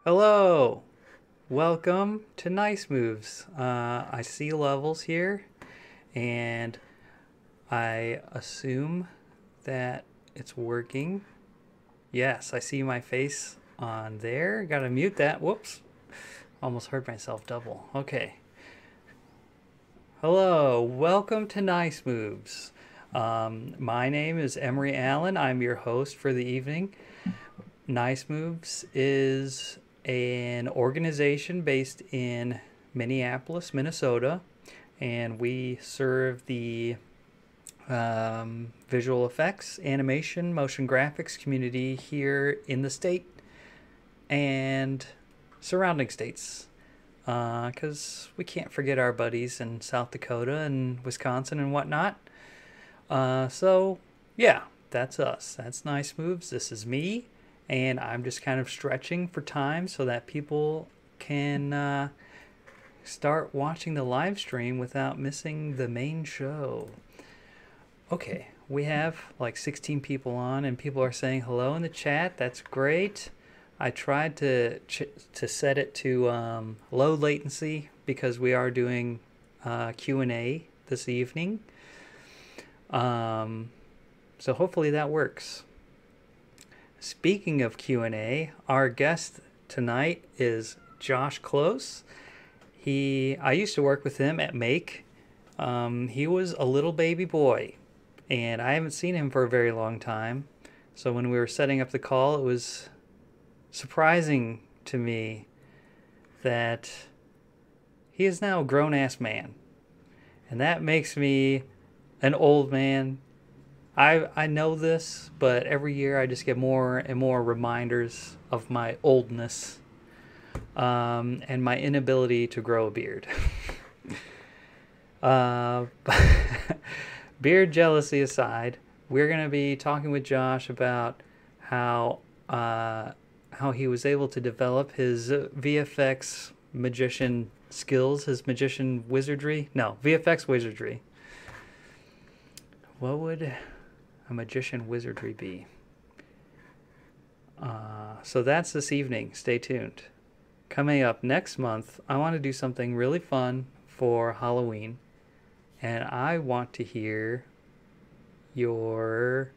Hello, welcome to Nice Moves. I see levels here, and I assume that it's working. Yes, I see my face on there. Gotta mute that. Whoops, almost heard myself double. Okay. Hello, welcome to Nice Moves. My name is Emery Allen. I'm your host for the evening. Nice Moves is an organization based in Minneapolis, Minnesota, and we serve the visual effects, animation, motion graphics community here in the state and surrounding states. Because we can't forget our buddies in South Dakota and Wisconsin and whatnot. So, yeah, that's us. That's Nice Moves. This is me. And I'm just kind of stretching for time so that people can start watching the live stream without missing the main show. Okay, we have like 16 people on, and people are saying hello in the chat. That's great. I tried to set it to low latency because we are doing Q&A this evening. So hopefully that works. Speaking of Q&A, our guest tonight is Josh Clos. I used to work with him at Make. He was a little baby boy, and I haven't seen him for a very long time. So when we were setting up the call, it was surprising to me that he is now a grown-ass man. And that makes me an old man. I know this, but every year I just get more and more reminders of my oldness and my inability to grow a beard. Beard jealousy aside, we're going to be talking with Josh about how he was able to develop his VFX magician skills, his magician wizardry. No, VFX wizardry. What would a magician wizardry be? So that's this evening. Stay tuned. Coming up next month, I want to do something really fun for Halloween, and I want to hear your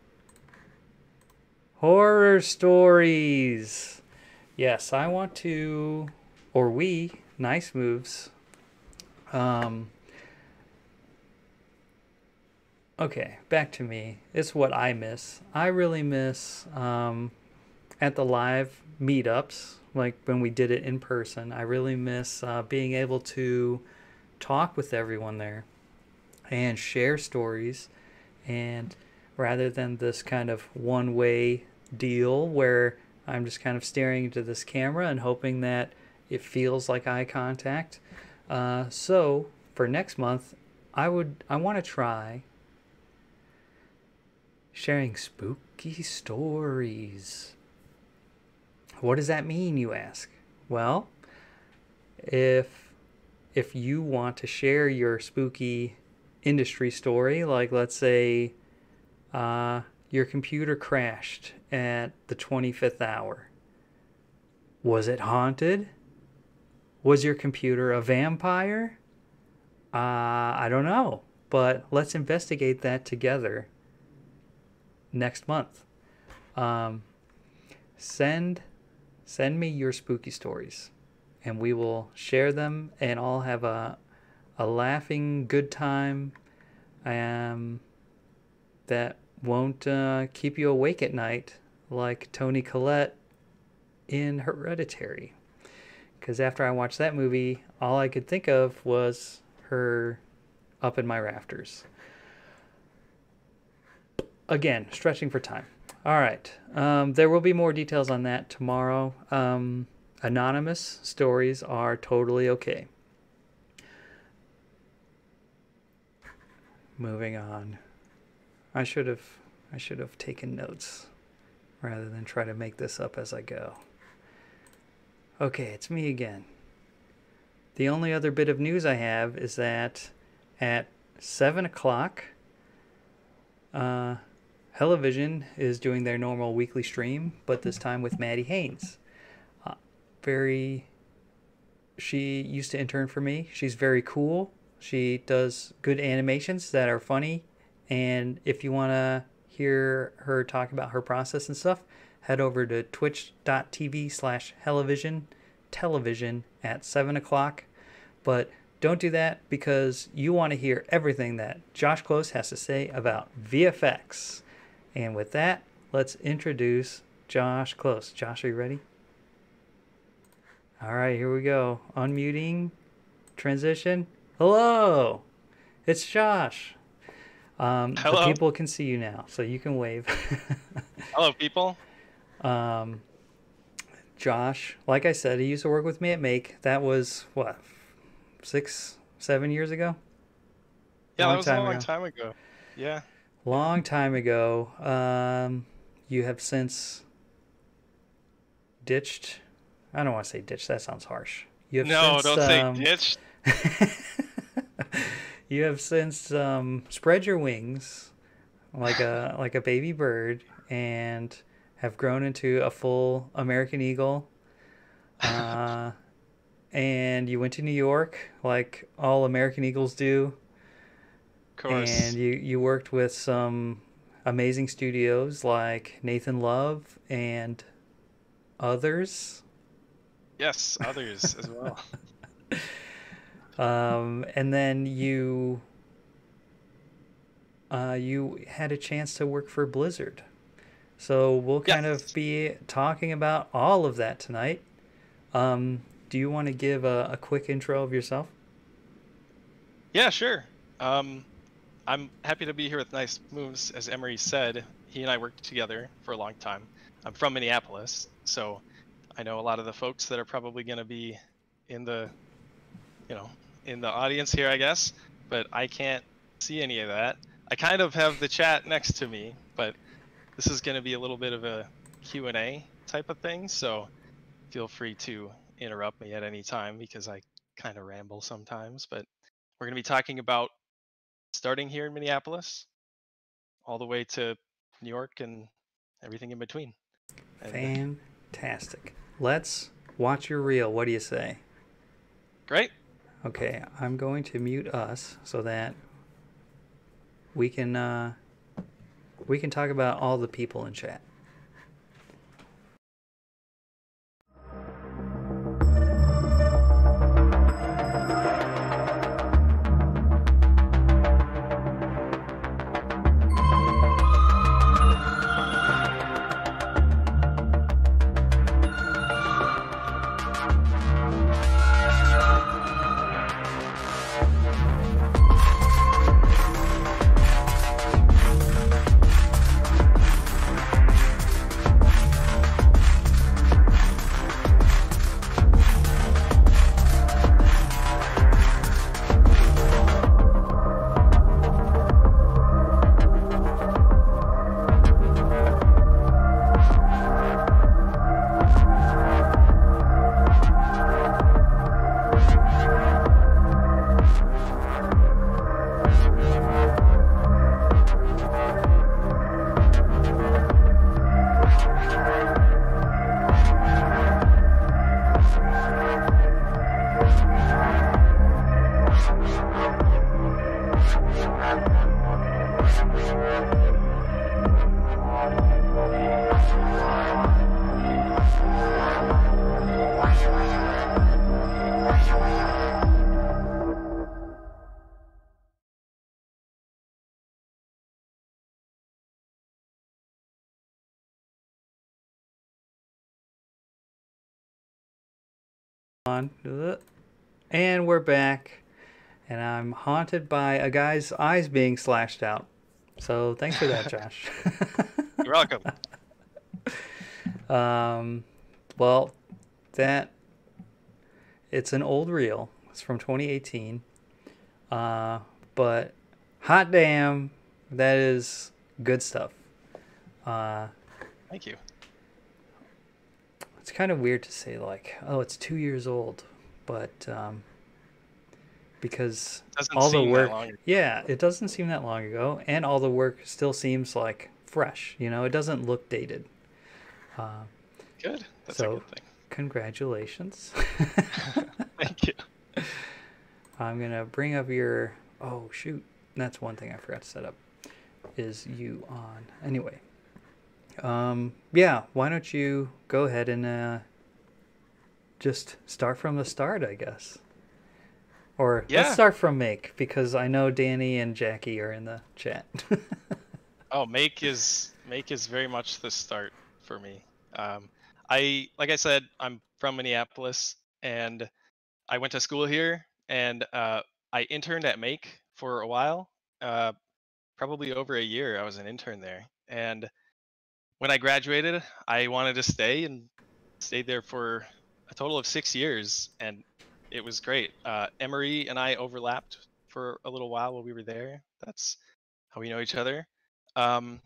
horror stories. Yes, I want to, or we, Nice Moves. Okay, back to me. It's what I miss. I really miss at the live meetups, like when we did it in person. I really miss being able to talk with everyone there and share stories, and rather than this kind of one-way deal where I'm just kind of staring into this camera and hoping that it feels like eye contact. So for next month, I want to try sharing spooky stories. What does that mean, you ask? Well, if you want to share your spooky industry story, like let's say your computer crashed at the 25th hour. Was it haunted? Was your computer a vampire? I don't know, but let's investigate that together next month. Send me your spooky stories, and we will share them and all have a laughing good time that won't keep you awake at night like Toni Collette in Hereditary. Because after I watched that movie, all I could think of was her up in my rafters. Again, stretching for time. All right. There will be more details on that tomorrow. Anonymous stories are totally okay. Moving on. I should have taken notes rather than try to make this up as I go. Okay, it's me again. The only other bit of news I have is that at 7 o'clock, Television is doing their normal weekly stream, but this time with Maddie Haynes. she used to intern for me. She's very cool. She does good animations that are funny. And if you want to hear her talk about her process and stuff, head over to twitch.tv/Hellivision television at 7 o'clock. But don't do that because you want to hear everything that Josh Clos has to say about VFX. And with that, let's introduce Josh Clos. Josh, are you ready? All right, here we go. Unmuting, transition. Hello, it's Josh. Hello. The people can see you now, so you can wave. Hello, people. Josh, like I said, he used to work with me at Make. That was, what, 6, 7 years ago? Yeah, that was a long time ago. Yeah. Long time ago. You have since ditched. I don't want to say ditched. That sounds harsh. You have No, since, don't say ditched. You have since spread your wings like a baby bird and have grown into a full American eagle. And you went to New York like all American eagles do. Of course. And you worked with some amazing studios like Nathan Love and others. Yes, others as well. And then you had a chance to work for Blizzard. So we'll kind of be talking about all of that tonight. Do you want to give a quick intro of yourself? Yeah, sure. I'm happy to be here with Nice Moves. As Emery said, he and I worked together for a long time. I'm from Minneapolis, so I know a lot of the folks that are probably going to be in the audience here, I guess, but I can't see any of that. I kind of have the chat next to me, but this is going to be a little bit of a Q&A type of thing, so feel free to interrupt me at any time because I kind of ramble sometimes. But we're going to be talking about starting here in Minneapolis all the way to New York and everything in between. Fantastic. Let's watch your reel. What do you say? Great. Okay, I'm going to mute us so that we can talk about all the people in chat. And we're back, and I'm haunted by a guy's eyes being slashed out. So thanks for that, Josh. You're welcome. Well, it's an old reel. It's from 2018. But hot damn, that is good stuff. Thank you. It's kind of weird to say like, oh, it's 2 years old, but because all the work, yeah, it doesn't seem that long ago, and all the work still seems like fresh. You know, it doesn't look dated. Good. That's a good thing. Congratulations. Thank you. I'm going to bring up your... Oh, shoot. That's one thing I forgot to set up. Is you on. Anyway. Yeah, why don't you go ahead and just start from the start, I guess. Or let's Yeah. start from make, because I know Danny and Jackie are in the chat. Oh, make is very much the start for me. Like I said, I'm from Minneapolis, and I went to school here, and I interned at Make for a while, uh, probably over a year. I was an intern there, and when I graduated, I wanted to stay and stayed there for a total of 6 years, and it was great. Emery and I overlapped for a little while we were there. That's how we know each other. Um,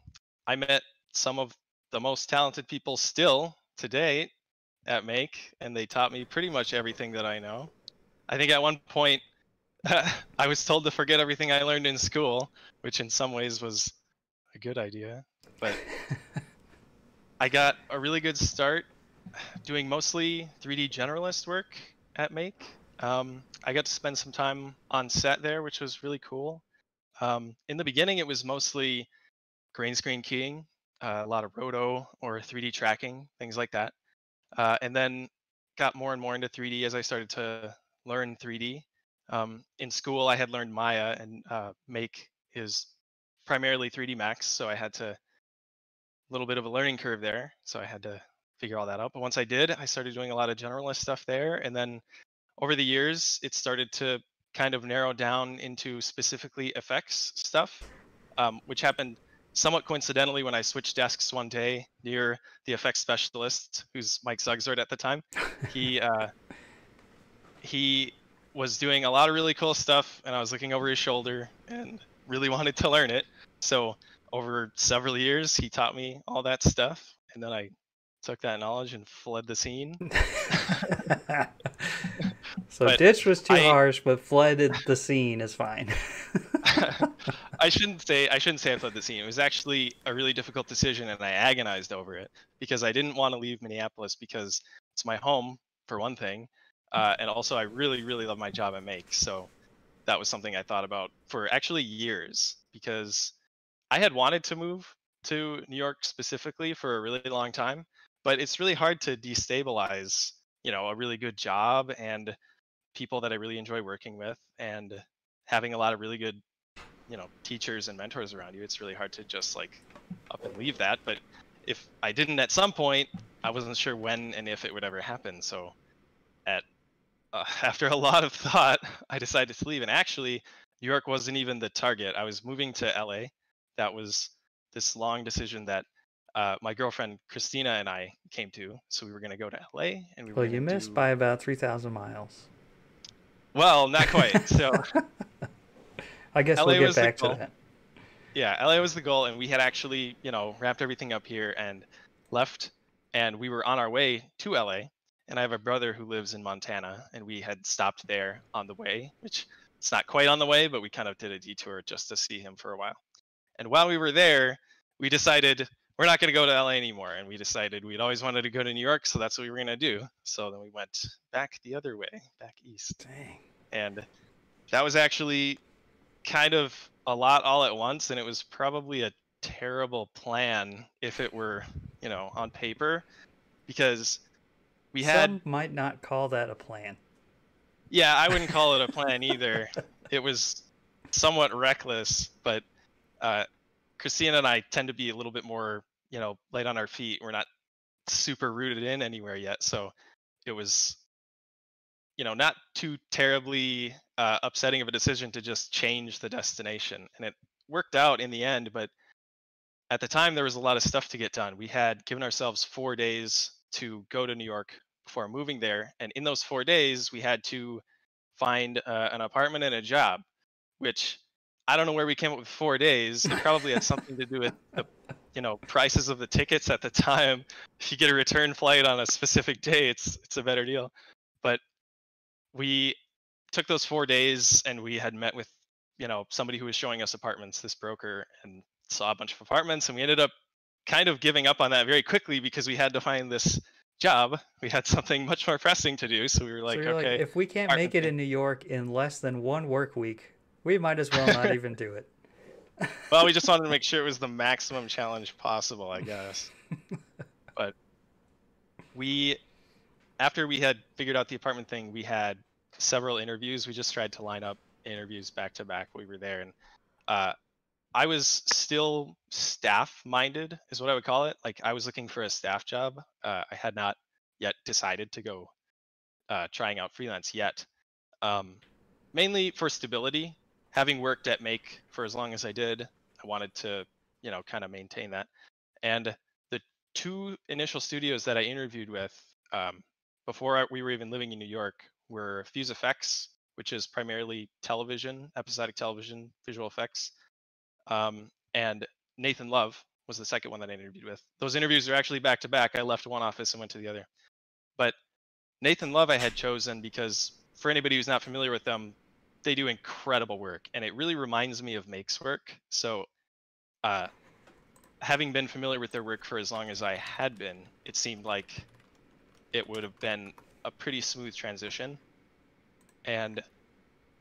I met some of the most talented people still to date at Make, and they taught me pretty much everything that I know. I think at one point I was told to forget everything I learned in school, which in some ways was a good idea. But I got a really good start doing mostly 3D generalist work at Make. I got to spend some time on set there, which was really cool. In the beginning, it was mostly green screen keying, a lot of roto or 3D tracking, things like that. And then got more and more into 3D as I started to learn 3D. In school, I had learned Maya, and Make is primarily 3D Max, so I had a little bit of a learning curve there. So I had to figure all that out. But once I did, I started doing a lot of generalist stuff there. And then over the years, it started to kind of narrow down into specifically effects stuff, which happened somewhat coincidentally when I switched desks one day near the effects specialist, who's Mike Zugzord at the time. He was doing a lot of really cool stuff, and I was looking over his shoulder and really wanted to learn it. So over several years, he taught me all that stuff, and then I took that knowledge and fled the scene. So But ditch was too harsh, but flooded the scene is fine. I shouldn't say I fled the scene. It was actually a really difficult decision, and I agonized over it because I didn't want to leave Minneapolis because it's my home for one thing, and also I really love my job at Make. So that was something I thought about for actually years, because I had wanted to move to New York specifically for a really long time, but it's really hard to destabilize, a really good job and people that I really enjoy working with, and having a lot of really good, teachers and mentors around you. It's really hard to just like up and leave that. But if I didn't at some point, I wasn't sure when and if it would ever happen. So after a lot of thought, I decided to leave. And actually, New York wasn't even the target. I was moving to LA. That was this long decision that my girlfriend Christina and I came to. So we were going to go to LA, and we were Well, going you to missed by about 3,000 miles. Well, not quite. So I guess LA we'll get was the back to goal. that. Yeah, LA was the goal, and we had actually, wrapped everything up here and left, and we were on our way to LA. And I have a brother who lives in Montana, and we had stopped there on the way, which it's not quite on the way, but we kind of did a detour just to see him for a while. And while we were there, we decided we're not going to go to LA anymore, and we decided we'd always wanted to go to New York, so that's what we were going to do. So then we went back the other way, back east. Dang. And that was actually kind of a lot all at once, and it was probably a terrible plan if it were, on paper, because we had... Some might not call that a plan. Yeah, I wouldn't call it a plan either. It was somewhat reckless, but Christina and I tend to be a little bit more, light on our feet. We're not super rooted in anywhere yet, so it was, not too terribly upsetting of a decision to just change the destination. And it worked out in the end, but at the time there was a lot of stuff to get done. We had given ourselves 4 days to go to New York before moving there, and in those 4 days we had to find an apartment and a job, which I don't know where we came up with 4 days. It probably had something to do with the prices of the tickets at the time. If you get a return flight on a specific day, it's a better deal. But we took those 4 days, and we had met with somebody who was showing us apartments, this broker, and saw a bunch of apartments, and we ended up kind of giving up on that very quickly because we had to find this job. We had something much more pressing to do, so we were So like, you're like, okay, if we can't make apartment it thing. in New York in less than one work week, we might as well not even do it. Well, we just wanted to make sure it was the maximum challenge possible, I guess. But we, after we had figured out the apartment thing, we had several interviews. We just tried to line up interviews back to back. We were there, and uh, I was still staff minded, is what I would call it. Like I was looking for a staff job. I had not yet decided to go trying out freelance yet. Um, Mainly for stability. Having worked at Make for as long as I did, I wanted to, kind of maintain that. And the two initial studios that I interviewed with before we were even living in New York were FuseFX, which is primarily television, episodic television, visual effects, and Nathan Love was the second one that I interviewed with. Those interviews are actually back to back. I left one office and went to the other. But Nathan Love I had chosen because for anybody who's not familiar with them, they do incredible work, and it really reminds me of Make's work. So, uh, having been familiar with their work for as long as I had been, it seemed like it would have been a pretty smooth transition. And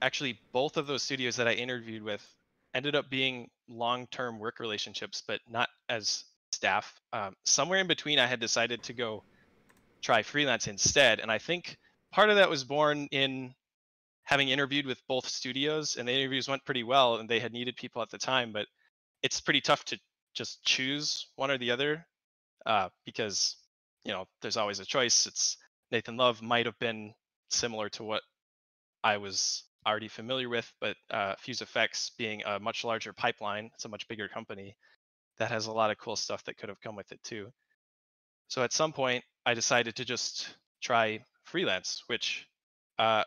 actually, both of those studios that I interviewed with ended up being long-term work relationships, but not as staff. Somewhere in between, I had decided to go try freelance instead, and I think part of that was born in having interviewed with both studios, and the interviews went pretty well, and they had needed people at the time. But it's pretty tough to just choose one or the other because there's always a choice. It's Nathan Love might have been similar to what I was already familiar with, but FuseFX being a much larger pipeline, it's a much bigger company that has a lot of cool stuff that could have come with it too. So at some point, I decided to just try freelance, which uh,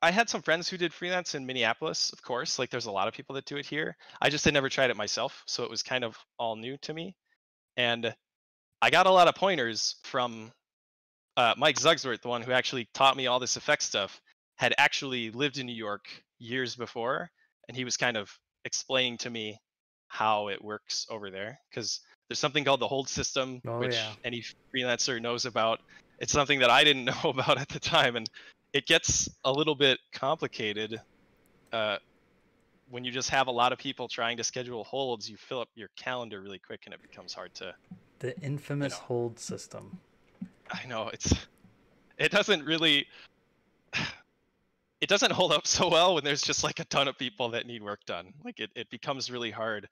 I had some friends who did freelance in Minneapolis, of course. Like there's a lot of people that do it here. I just had never tried it myself, so it was kind of all new to me. And I got a lot of pointers from Mike Zugsworth, the one who actually taught me all this effect stuff, had actually lived in New York years before, and he was kind of explaining to me how it works over there. Because there's something called the hold system, Oh yeah. which any freelancer knows about. It's something that I didn't know about at the time, and it gets a little bit complicated uh, when you just have a lot of people trying to schedule holds. You fill up your calendar really quick, and it becomes hard to, The you infamous know. hold system. I know it doesn't really it doesn't hold up so well when there's just like a ton of people that need work done. Like it becomes really hard.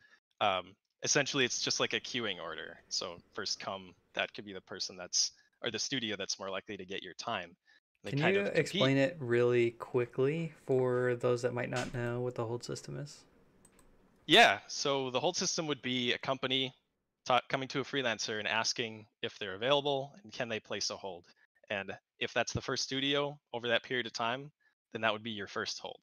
Essentially, it's just like a queuing order. So first come, that could be the person that's or the studio that's more likely to get your time. They Can kind you of compete. explain it really quickly for those that might not know what the hold system is? Yeah. So the hold system would be a company coming to a freelancer and asking if they're available and can they place a hold. And if that's the first studio over that period of time, then that would be your first hold.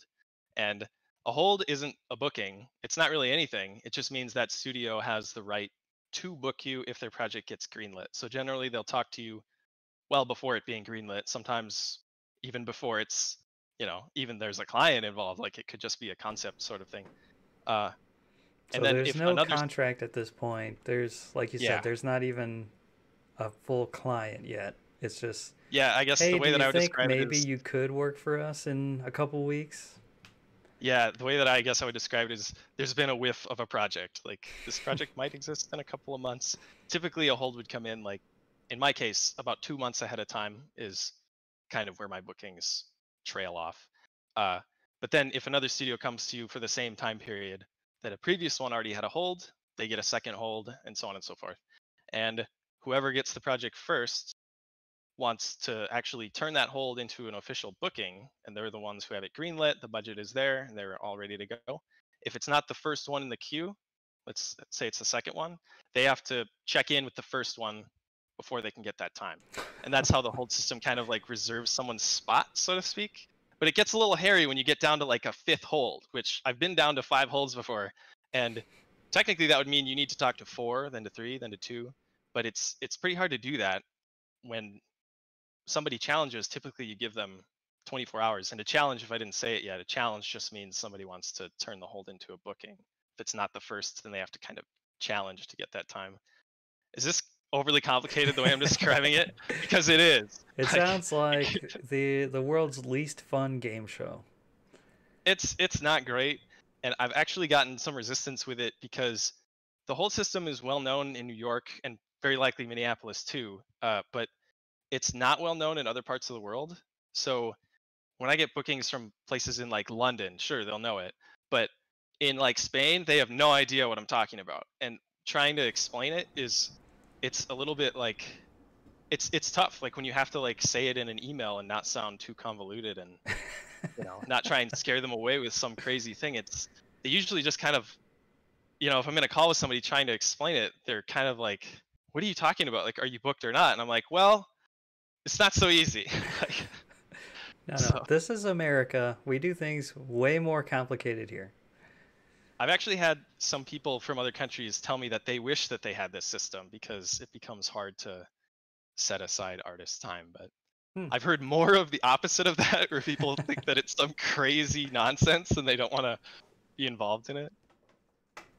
And a hold isn't a booking. It's not really anything. It just means that studio has the right to book you if their project gets greenlit. So generally they'll talk to you well before it being greenlit. Sometimes even before it's, even there's a client involved. Like it could just be a concept sort of thing. Uh, and So then there's if no another, contract at this point. There's, like you said, yeah, there's not even a full client yet. It's just, yeah, I guess hey, the do way that you I would think describe it maybe is, you could work for us in a couple weeks? yeah, the way that I guess I would describe it is there's been a whiff of a project. Like this project might exist in a couple of months. Typically, a hold would come in, like in my case, about 2 months ahead of time is kind of where my bookings trail off. Uh, but then if another studio comes to you for the same time period that a previous one already had a hold, they get a second hold, and so on and so forth. And whoever gets the project first wants to actually turn that hold into an official booking, and they're the ones who have it greenlit, the budget is there, and they're all ready to go. If it's not the first one in the queue, let's say it's the second one, they have to check in with the first one before they can get that time. And that's how the hold system kind of like reserves someone's spot, so to speak. But it gets a little hairy when you get down to like a fifth hold, which I've been down to 5 holds before. And technically that would mean you need to talk to 4, then to 3, then to 2. But it's pretty hard to do that when somebody challenges. Typically you give them 24 hours. And a challenge, if I didn't say it yet, a challenge just means somebody wants to turn the hold into a booking. If it's not the first, then they have to kind of challenge to get that time. Is this overly complicated the way I'm describing it, because it is. It sounds like the world's least fun game show. It's not great, and I've actually gotten some resistance with it because the whole system is well known in New York and very likely Minneapolis too, but it's not well known in other parts of the world. So when I get bookings from places in like London, sure, they'll know it, but in like Spain, they have no idea what I'm talking about, and trying to explain it it's a little bit like it's tough, like when you have to like say it in an email and not sound too convoluted, and not try and scare them away with some crazy thing. They usually just kind of, if I'm in a call with somebody trying to explain it, they're kind of like, what are you talking about? Like, are you booked or not? And I'm like, well, it's not so easy. Like, No, this is America. We do things way more complicated here. I've actually had some people from other countries tell me that they wish that they had this system because it becomes hard to set aside artist time. But I've heard more of the opposite of that, where people think that it's some crazy nonsense and they don't want to be involved in it.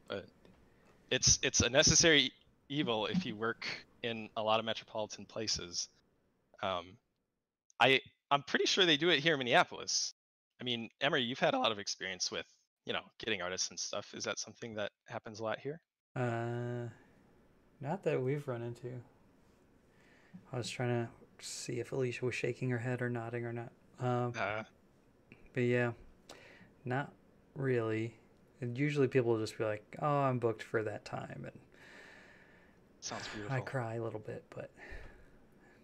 But it's a necessary evil if you work in a lot of metropolitan places. I'm pretty sure they do it here in Minneapolis. I mean, Emery, you've had a lot of experience with, getting artists and stuff. Is that something that happens a lot here? Not that we've run into. I was trying to see if Alicia was shaking her head or nodding or not. But yeah, not really. And usually people will just be like, "Oh, I'm booked for that time," and sounds beautiful. I cry a little bit, but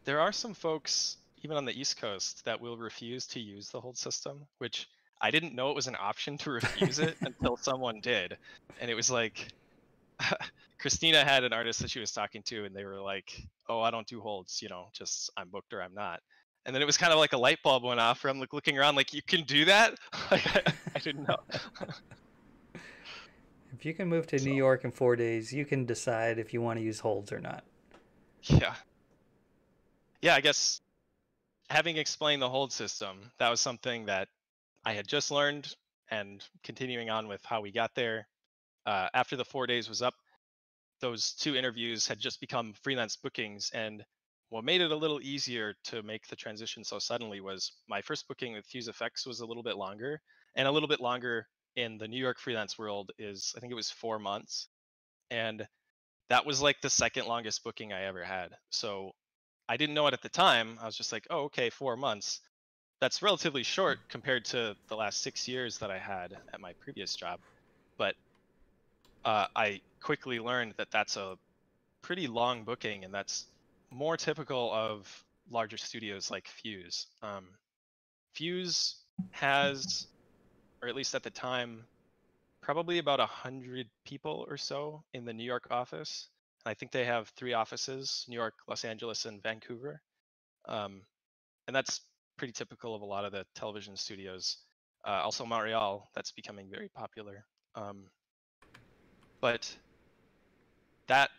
there are some folks even on the East Coast that will refuse to use the hold system, which I didn't know it was an option to refuse it until someone did. And it was like, Christina had an artist that she was talking to, and they were like, oh, I don't do holds, just I'm booked or I'm not. And then it was kind of like a light bulb went off where I'm like looking around like, you can do that? Like, I didn't know. If you can move to New York in 4 days, you can decide if you want to use holds or not. Yeah. Yeah, I guess having explained the hold system, that was something that I had just learned, and continuing on with how we got there. After the 4 days was up, those 2 interviews had just become freelance bookings, and what made it a little easier to make the transition so suddenly was my first booking with FuseFX was a little bit longer, and a little bit longer in the New York freelance world is, I think it was 4 months, and that was like the second longest booking I ever had. So I didn't know it at the time. I was just like, oh, okay, 4 months. That's relatively short compared to the last 6 years that I had at my previous job. But I quickly learned that that's a pretty long booking, and that's more typical of larger studios like Fuse. Fuse has, or at least at the time, probably about 100 people or so in the New York office. And I think they have 3 offices, New York, Los Angeles, and Vancouver. And that's pretty typical of a lot of the television studios. Also Montreal, that's becoming very popular. But that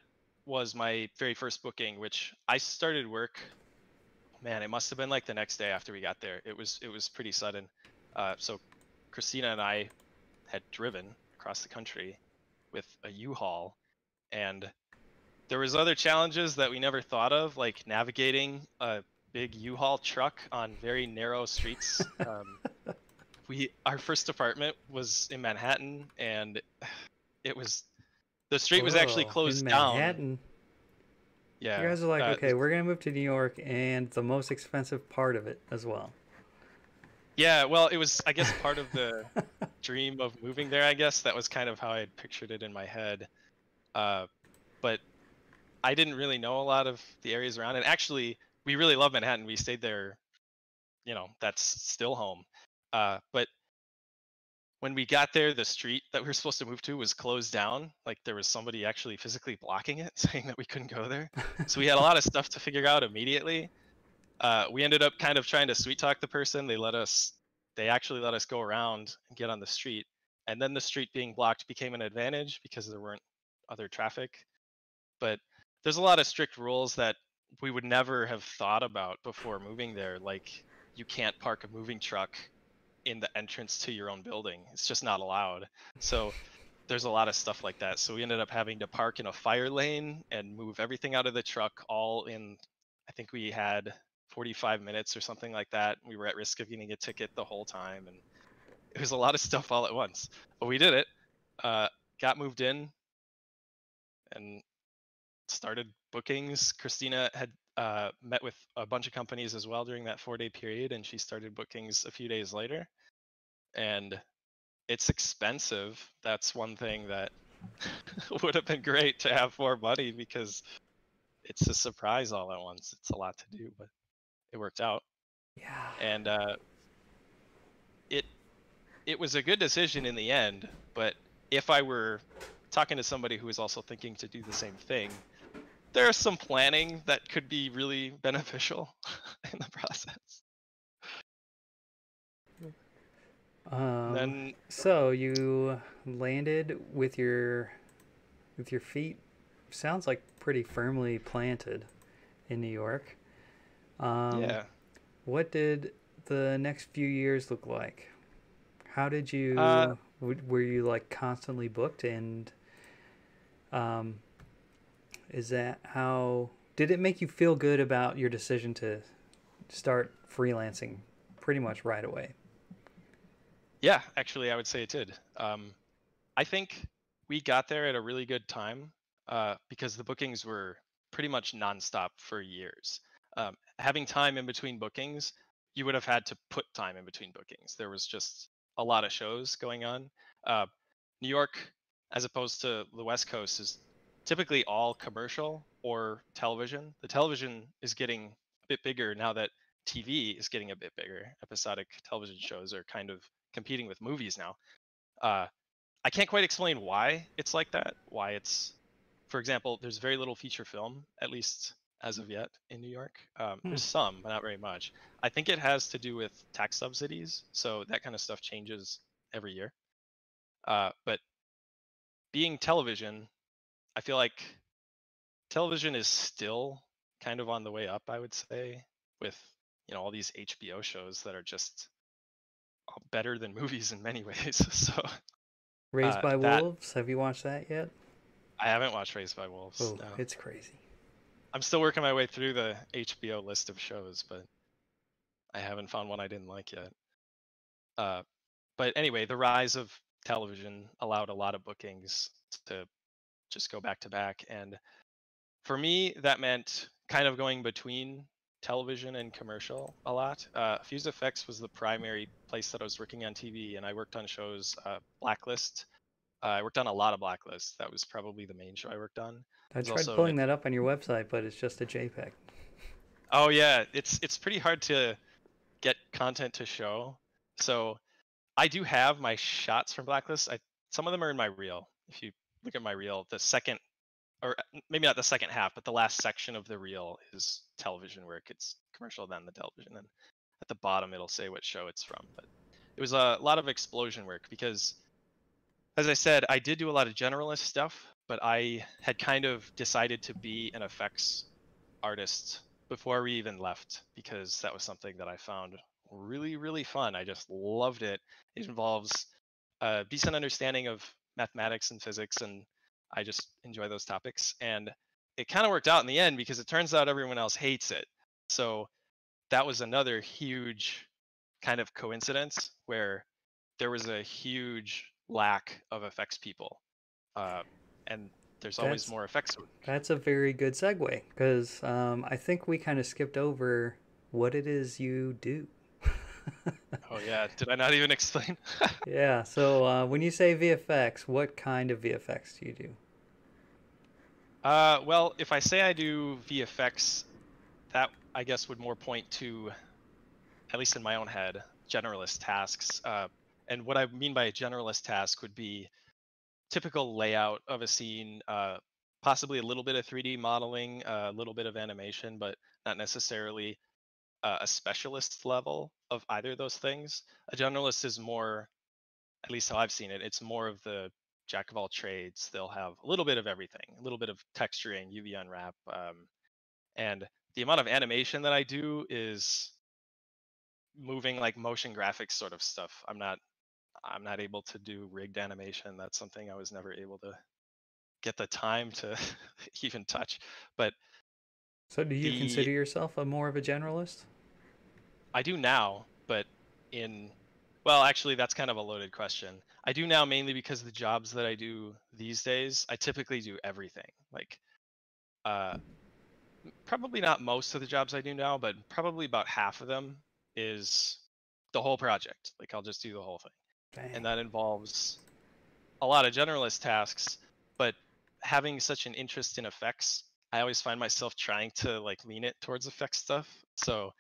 was my very first booking, which I started work, man, it must have been like the next day after we got there. It was pretty sudden. So Christina and I had driven across the country with a U-Haul, and there was other challenges that we never thought of, like navigating a big U-Haul truck on very narrow streets. Our first apartment was in Manhattan, and the street was actually closed down. Manhattan. Yeah. You guys are like, okay, we're gonna move to New York, and the most expensive part of it as well. Yeah, well, it was, I guess, part of the dream of moving there. I guess that was kind of how I had pictured it in my head. But I didn't really know a lot of the areas around. And actually, we really love Manhattan. We stayed there, that's still home. But when we got there, the street that we were supposed to move to was closed down. Like there was somebody actually physically blocking it, saying that we couldn't go there. So we had a lot of stuff to figure out immediately. We ended up kind of trying to sweet talk the person. They actually let us go around and get on the street. And then the street being blocked became an advantage because there weren't other traffic. But there's a lot of strict rules that we would never have thought about before moving there. Like you can't park a moving truck in the entrance to your own building. It's just not allowed. So there's a lot of stuff like that. So we ended up having to park in a fire lane and move everything out of the truck all in, I think we had 45 minutes or something like that. We were at risk of getting a ticket the whole time. And it was a lot of stuff all at once, but we did it. Got moved in and started bookings. Christina had met with a bunch of companies as well during that 4-day period, and she started bookings a few days later. And it's expensive. That's one thing that would have been great to have more money, because it's a surprise all at once. It's a lot to do, but it worked out. Yeah. And it was a good decision in the end. But if I were talking to somebody who is also thinking to do the same thing, there's some planning that could be really beneficial in the process. Then So you landed with your feet, sounds like pretty firmly planted in New York. yeah, What did the next few years look like? How did uh, you were you like constantly booked, and um, is that how did it make you feel good about your decision to start freelancing pretty much right away? yeah. Actually, I would say it did. I think we got there at a really good time, because the bookings were pretty much nonstop for years. Having time in between bookings, you would have had to put time in between bookings. There was just a lot of shows going on. Uh, New York, as opposed to the West Coast, is typically all commercial or television. The television is getting a bit bigger now that TV is getting a bit bigger. Episodic television shows are kind of competing with movies now. Uh, I can't quite explain why it's like that. Why it's, for example, there's very little feature film, at least as of yet, in New York. Hmm. There's some, but not very much. I think it has to do with tax subsidies, so that kind of stuff changes every year. But being television, I feel like television is still kind of on the way up, I would say, with all these HBO shows that are just better than movies in many ways. So Raised by that Wolves, have you watched that yet? I haven't watched Raised by Wolves. Oh, No. it's crazy. I'm still working my way through the HBO list of shows, but I haven't found one I didn't like yet. Uh, but anyway, the rise of television allowed a lot of bookings to just go back to back. And for me, that meant kind of going between television and commercial a lot. FuseFX was the primary place that I was working on TV, and I worked on shows. Blacklist. I worked on a lot of Blacklist. That was probably the main show I worked on. I There's tried also pulling that up on your website, but it's just a JPEG. oh yeah, it's pretty hard to get content to show. So I do have my shots from Blacklist. Some of them are in my reel. If you look at my reel, the second, or maybe not the second half, but the last section of the reel is television work. It's commercial, then the television, and at the bottom it'll say what show it's from. But it was a lot of explosion work because, as I said, I did do a lot of generalist stuff, but I had kind of decided to be an effects artist before we even left, because that was something that I found really, really fun. I just loved it. It involves a decent understanding of mathematics and physics, and I just enjoy those topics. And it kind of worked out in the end because it turns out everyone else hates it. So that was another huge kind of coincidence where there was a huge lack of effects people. And there's always That's more effects work. that's a very good segue because I think we kind of skipped over what it is you do. Oh yeah, did I not even explain? Yeah, so when you say VFX, what kind of VFX do you do? Well, if I say I do VFX, that I guess would more point to, at least in my own head, generalist tasks. And what I mean by a generalist task would be typical layout of a scene, possibly a little bit of 3D modeling, a little bit of animation, but not necessarily a specialist level of either of those things. A generalist is more, at least how I've seen it, it's more of the jack of all trades. They'll have a little bit of everything, a little bit of texturing, UV unwrap, and the amount of animation that I do is moving like motion graphics sort of stuff. I'm not able to do rigged animation. That's something I was never able to get the time to even touch. But So do you the consider yourself a more of a generalist? I do now, but in well, actually, that's kind of a loaded question. I do now mainly because the jobs that I do these days, I typically do everything. Like, uh, probably not most of the jobs I do now, but probably about half of them is the whole project. Like, I'll just do the whole thing, and Dang. that involves a lot of generalist tasks. But having such an interest in effects, I always find myself trying to like lean it towards effects stuff. So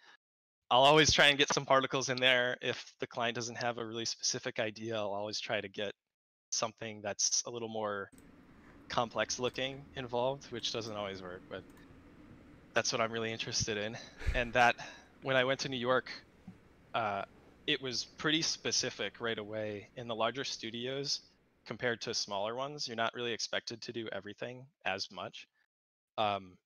I'll always try and get some particles in there. If the client doesn't have a really specific idea, I'll always try to get something that's a little more complex looking involved, which doesn't always work, but that's what I'm really interested in. And that when I went to New York, uh, it was pretty specific right away. In the larger studios compared to smaller ones, you're not really expected to do everything as much. Um,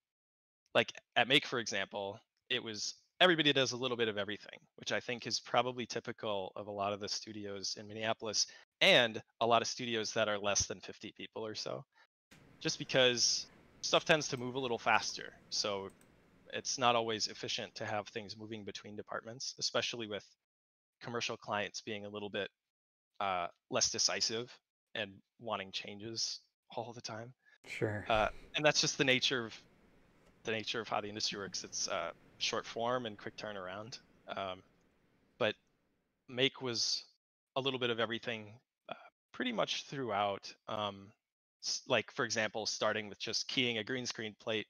like at Make, for example, it was everybody does a little bit of everything, which I think is probably typical of a lot of the studios in Minneapolis and a lot of studios that are less than 50 people or so, just because stuff tends to move a little faster. So it's not always efficient to have things moving between departments, especially with commercial clients being a little bit less decisive and wanting changes all the time. Sure. And that's just the nature of how the industry works. It's short form and quick turnaround. But Make was a little bit of everything, pretty much throughout. Like for example, starting with just keying a green screen plate,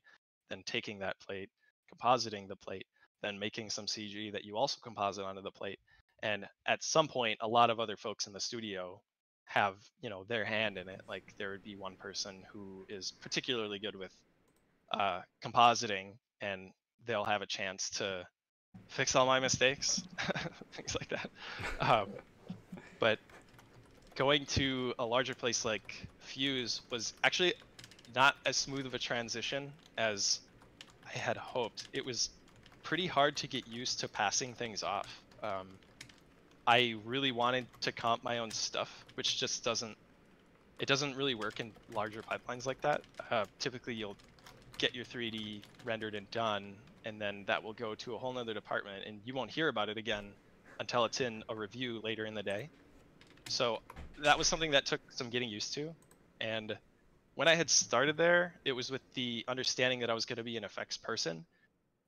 then taking that plate, compositing the plate, then making some CG that you also composite onto the plate. And at some point, a lot of other folks in the studio have their hand in it. Like there would be one person who is particularly good with compositing, and they'll have a chance to fix all my mistakes, things like that. But going to a larger place like Fuse was actually not as smooth of a transition as I had hoped. It was pretty hard to get used to passing things off. I really wanted to comp my own stuff, which just doesn't really work in larger pipelines like that. Typically, you'll get your 3D rendered and done, and then that will go to a whole nother department, and you won't hear about it again until it's in a review later in the day. So that was something that took some getting used to. And when I had started there, it was with the understanding that I was going to be an effects person.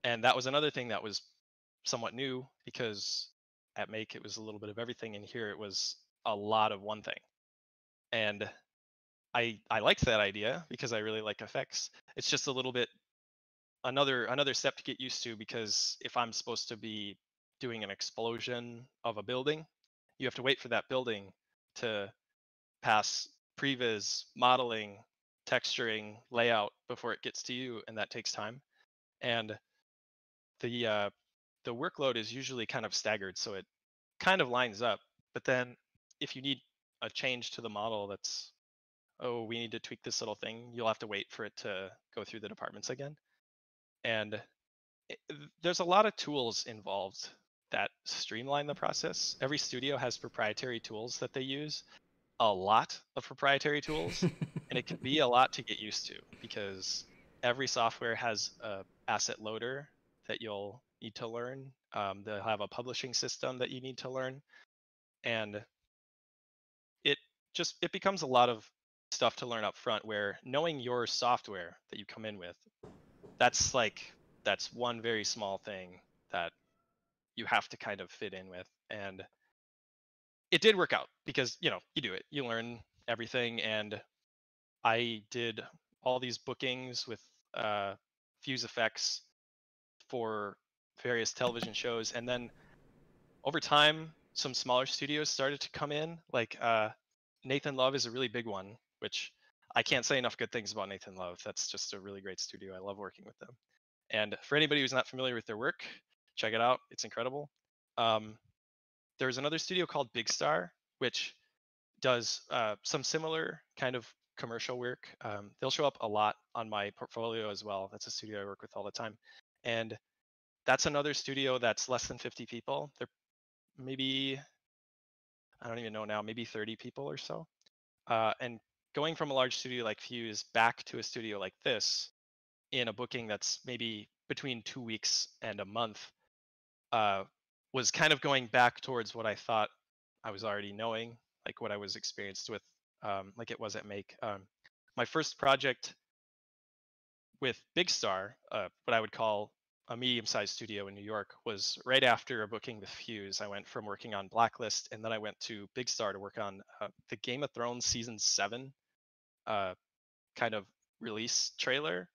And that was another thing that was somewhat new, because at Make it was a little bit of everything, and here it was a lot of one thing. And I liked that idea because I really like effects. It's just a little bit another step to get used to, because if I'm supposed to be doing an explosion of a building, you have to wait for that building to pass previs, modeling, texturing, layout before it gets to you, and that takes time. And the uh, the workload is usually kind of staggered, so it kind of lines up. But then if you need a change to the model, that's, oh, we need to tweak this little thing, you'll have to wait for it to go through the departments again. And there's a lot of tools involved that streamline the process. Every studio has proprietary tools that they use, a lot of proprietary tools, and it can be a lot to get used to, because every software has a asset loader that you'll need to learn. They'll have a publishing system that you need to learn, and it it becomes a lot of stuff to learn up front, where knowing your software that you come in with, that's one very small thing that you have to kind of fit in with. And it did work out, because you do it, you learn everything. And I did all these bookings with FuseFX for various television shows, and then over time, some smaller studios started to come in. Like Nathan Love is a really big one, which I can't say enough good things about Nathan Love. That's just a really great studio. I love working with them. And for anybody who's not familiar with their work, check it out. It's incredible. Um, there's another studio called Big Star, which does some similar kind of commercial work. They'll show up a lot on my portfolio as well. That's a studio I work with all the time. And that's another studio that's less than 50 people. They're maybe I don't even know now, maybe 30 people or so. And going from a large studio like Fuse back to a studio like this in a booking that's maybe between 2 weeks and a month uh, was kind of going back towards what I thought I was already knowing, like what I was experienced with, like it was at Make. My first project with Big Star, what I would call a medium-sized studio in New York, was right after a booking with Fuse. I went from working on Blacklist, and then I went to Big Star to work on the Game of Thrones season 7 uh, kind of release trailer.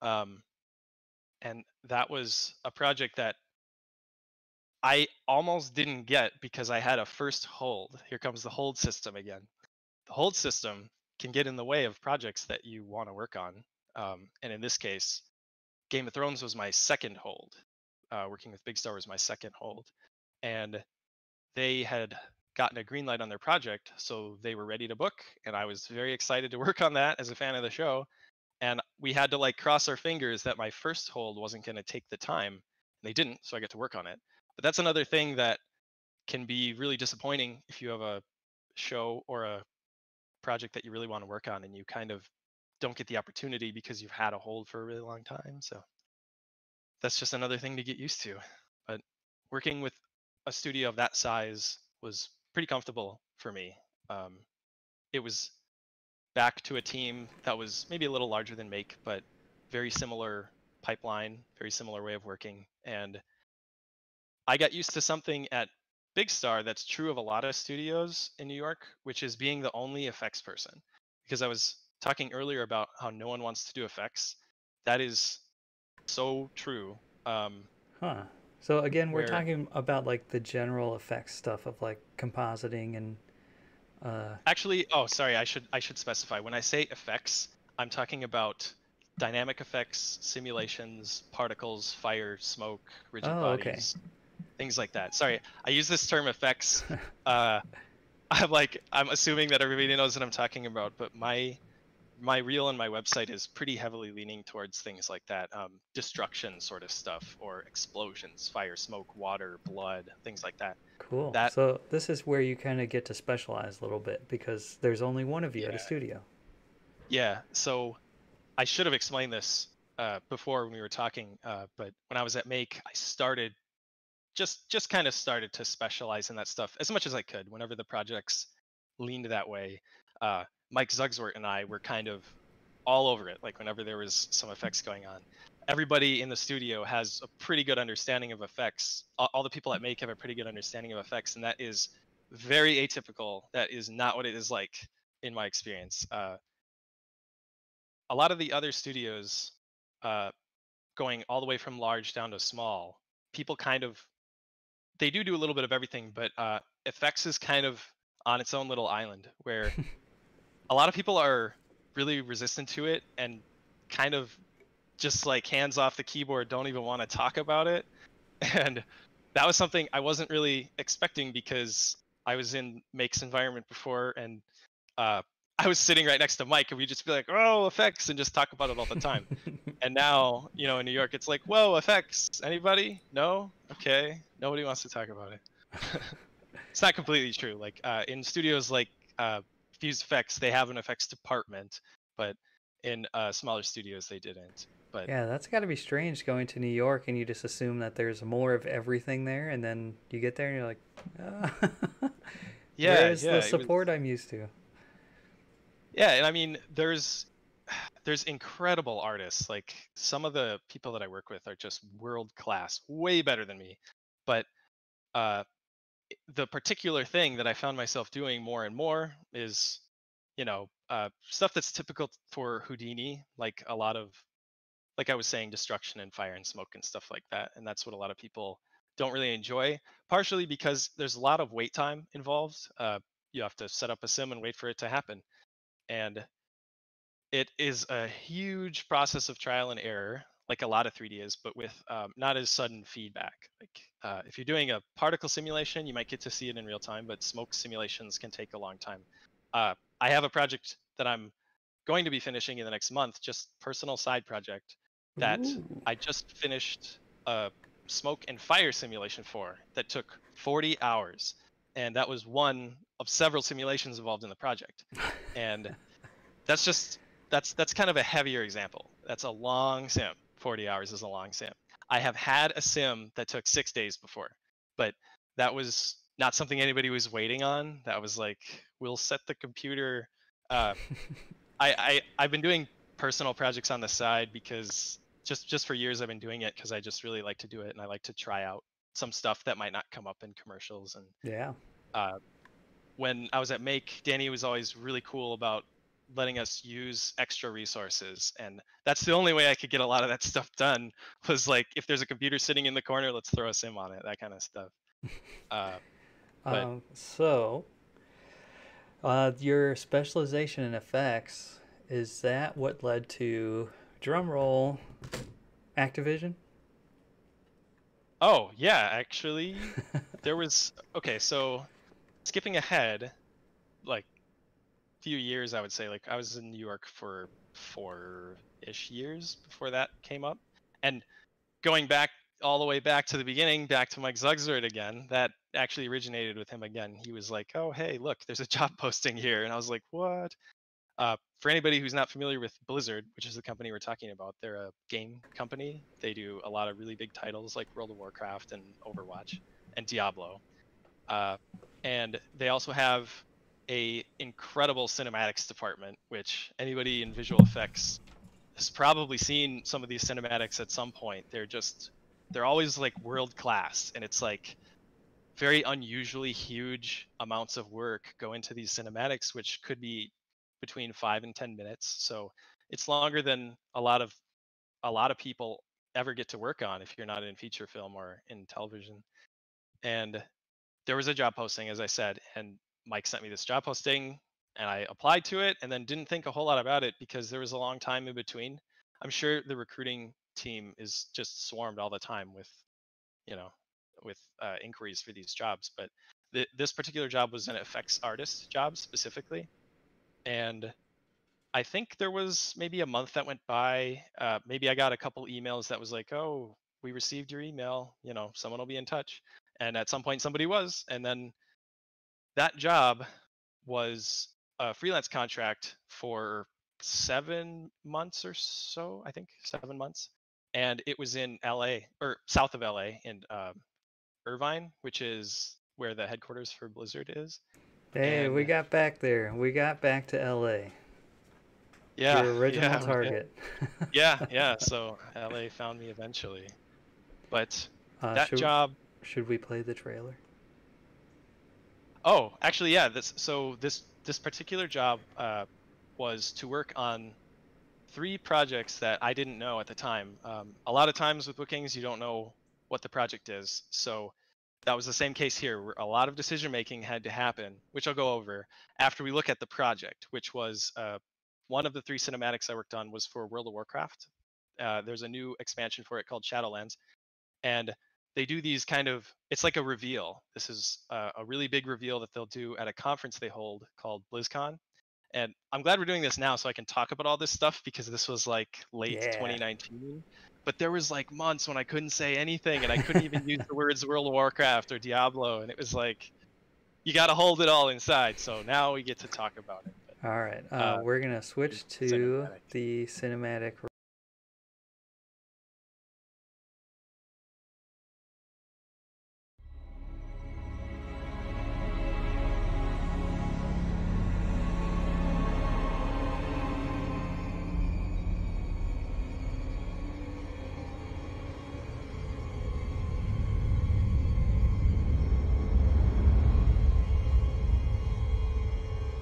And that was a project that I almost didn't get because I had a first hold. Here comes the hold system again. The hold system can get in the way of projects that you want to work on. And in this case, Game of Thrones was my second hold. Working with Big Star was my second hold. And they had gotten a green light on their project, so they were ready to book. And I was very excited to work on that as a fan of the show. And we had to like cross our fingers that my first hold wasn't going to take the time. And they didn't, so I got to work on it. But that's another thing that can be really disappointing if you have a show or a project that you really want to work on and you kind of don't get the opportunity because you've had a hold for a really long time. So that's just another thing to get used to. But working with a studio of that size was pretty comfortable for me. It was back to a team that was maybe a little larger than Make, but very similar pipeline, very similar way of working. And I got used to something at Big Star that's true of a lot of studios in New York, which is being the only effects person. Because I was talking earlier about how no one wants to do effects. That is so true. Huh. So again, we're Where talking about like the general effects stuff of like compositing and actually, oh, sorry, I should specify. When I say effects, I'm talking about dynamic effects, simulations, particles, fire, smoke, rigid oh, okay. bodies, things like that. Sorry, I use this term effects. I'm assuming that everybody knows what I'm talking about, but my reel on my website is pretty heavily leaning towards things like that, destruction sort of stuff, or explosions, fire, smoke, water, blood, things like that. Cool. That So this is where you kind of get to specialize a little bit because there's only one of you at a yeah, studio. yeah. So I should have explained this before when we were talking, but when I was at Make, I started just kind of started to specialize in that stuff as much as I could. Whenever the projects leaned that way, Mike Zugsworth and I were kind of all over it. Like whenever there was some effects going on, everybody in the studio has a pretty good understanding of effects. All the people at Make have a pretty good understanding of effects, and that is very atypical. That is not what it is like in my experience. A lot of the other studios, uh, going all the way from large down to small, people kind of they do a little bit of everything, but effects is kind of on its own little island where a lot of people are really resistant to it and kind of just like hands off the keyboard, don't even want to talk about it. And that was something I wasn't really expecting because I was in Make's environment before, and I was sitting right next to Mike, and we'd just be like, "Oh, effects," and just talk about it all the time. And now, in New York, it's like, "Whoa, effects! Anybody? No? Okay, nobody wants to talk about it." It's not completely true. Like in studios like FuseFX, they have an effects department, but in smaller studios, they didn't. But Yeah, that's got to be strange going to New York and you just assume that there's more of everything there, and then you get there and you're like, where yeah, is the yeah, it was. support I'm used to? Yeah, and I mean, there's incredible artists. Like some of the people that I work with are just world class, way better than me. But uh, the particular thing that I found myself doing more and more is, stuff that's typical for Houdini, like a lot of, like I was saying, destruction and fire and smoke and stuff like that. And that's what a lot of people don't really enjoy, partially because there's a lot of wait time involved. You have to set up a sim and wait for it to happen. And it is a huge process of trial and error, like a lot of 3D is, but with not as sudden feedback. Like if you're doing a particle simulation, you might get to see it in real time, but smoke simulations can take a long time. I have a project that I'm going to be finishing in the next month, just personal side project that Ooh. I just finished a smoke and fire simulation for that took 40 hours. and that was one of several simulations involved in the project. And that's kind of a heavier example. That's a long sim. 40 hours is a long sim. I have had a sim that took 6 days before, but that was not something anybody was waiting on. That was like, we'll set the computer. I've been doing personal projects on the side because just for years I've been doing it because I just really like to do it, and I like to try out some stuff that might not come up in commercials. And Yeah. When I was at Make, Danny was always really cool about letting us use extra resources, and that's the only way I could get a lot of that stuff done, was like, if there's a computer sitting in the corner, let's throw a sim on it, that kind of stuff. But your specialization in effects, is that what led to, drum roll, Activision? Oh yeah, actually there was, okay, so skipping ahead like few years, I would say, like I was in New York for 4-ish years before that came up, and going back all the way back to the beginning, back to Mike Zugzert again, that actually originated with him again. He was like, oh hey, look, there's a job posting here, and I was like, what? For anybody who's not familiar with Blizzard, which is the company we're talking about, they're a game company. They do a lot of really big titles like World of Warcraft and Overwatch and Diablo, and they also have a incredible cinematics department, which anybody in visual effects has probably seen some of these cinematics at some point. They're always like world class, and it's like very unusually huge amounts of work go into these cinematics, which could be between 5 and 10 minutes. So it's longer than a lot of people ever get to work on if you're not in feature film or in television. And there was a job posting, as I said, and Mike sent me this job posting, and I applied to it and then didn't think a whole lot about it because there was a long time in between. I'm sure the recruiting team is just swarmed all the time with inquiries for these jobs, but this particular job was an effects artist job specifically. And I think there was maybe a month that went by. Maybe I got a couple emails that was like, oh, we received your email, someone will be in touch. And at some point somebody was, and then that job was a freelance contract for 7 months or so, I think 7 months. And it was in LA, or south of LA, in Irvine, which is where the headquarters for Blizzard is. Hey, and we got back there. We got back to LA. Yeah, your original target. yeah. So LA found me eventually, but that job. Should we play the trailer? Oh, actually, yeah. This particular job was to work on 3 projects that I didn't know at the time. A lot of times with bookings, you don't know what the project is. So that was the same case here, where a lot of decision making had to happen, which I'll go over after we look at the project, which was one of the 3 cinematics I worked on was for World of Warcraft. There's a new expansion for it called Shadowlands, and they do these it's like a reveal. This is a really big reveal that they'll do at a conference they hold called BlizzCon. And I'm glad we're doing this now so I can talk about all this stuff, because this was like late 2019. But there was like months when I couldn't say anything, and I couldn't even use the words World of Warcraft or Diablo. And it was like, you got to hold it all inside. So now we get to talk about it. But, all right. We're going to switch to the cinematic.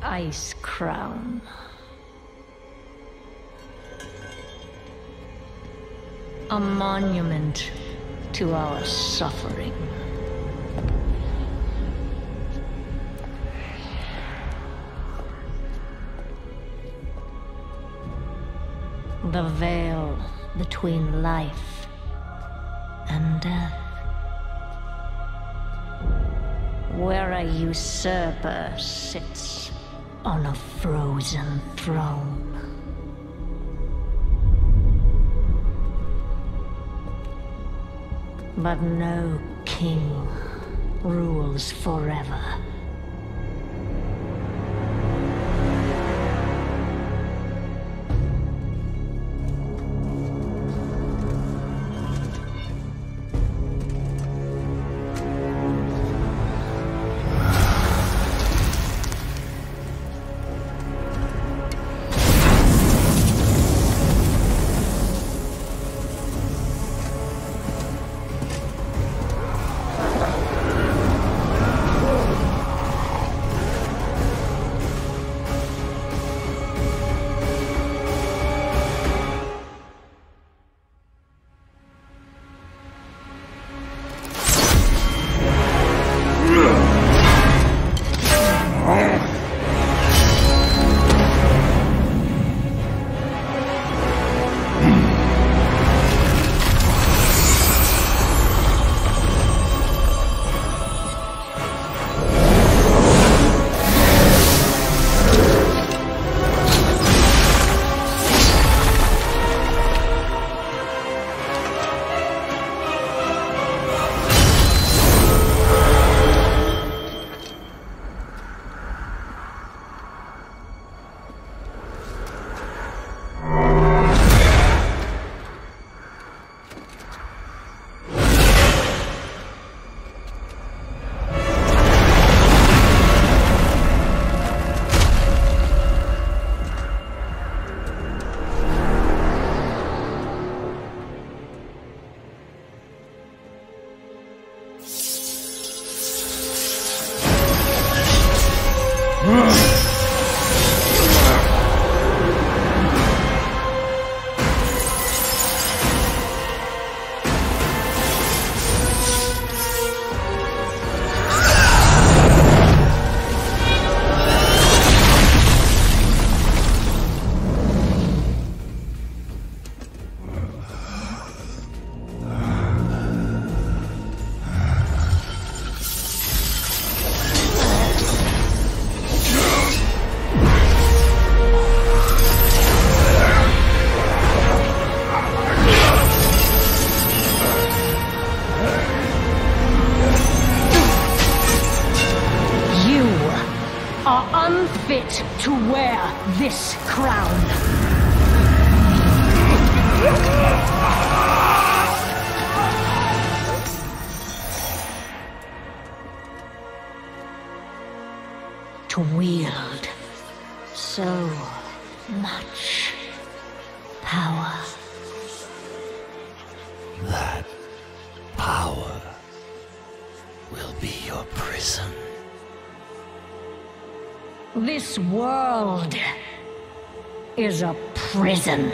Ice Crown. A monument to our suffering. The veil between life and death. Where a usurper sits on a frozen throne. But no king rules forever. Unfit to wear this crown. To wield so much power. That power will be your prison. This world is a prison.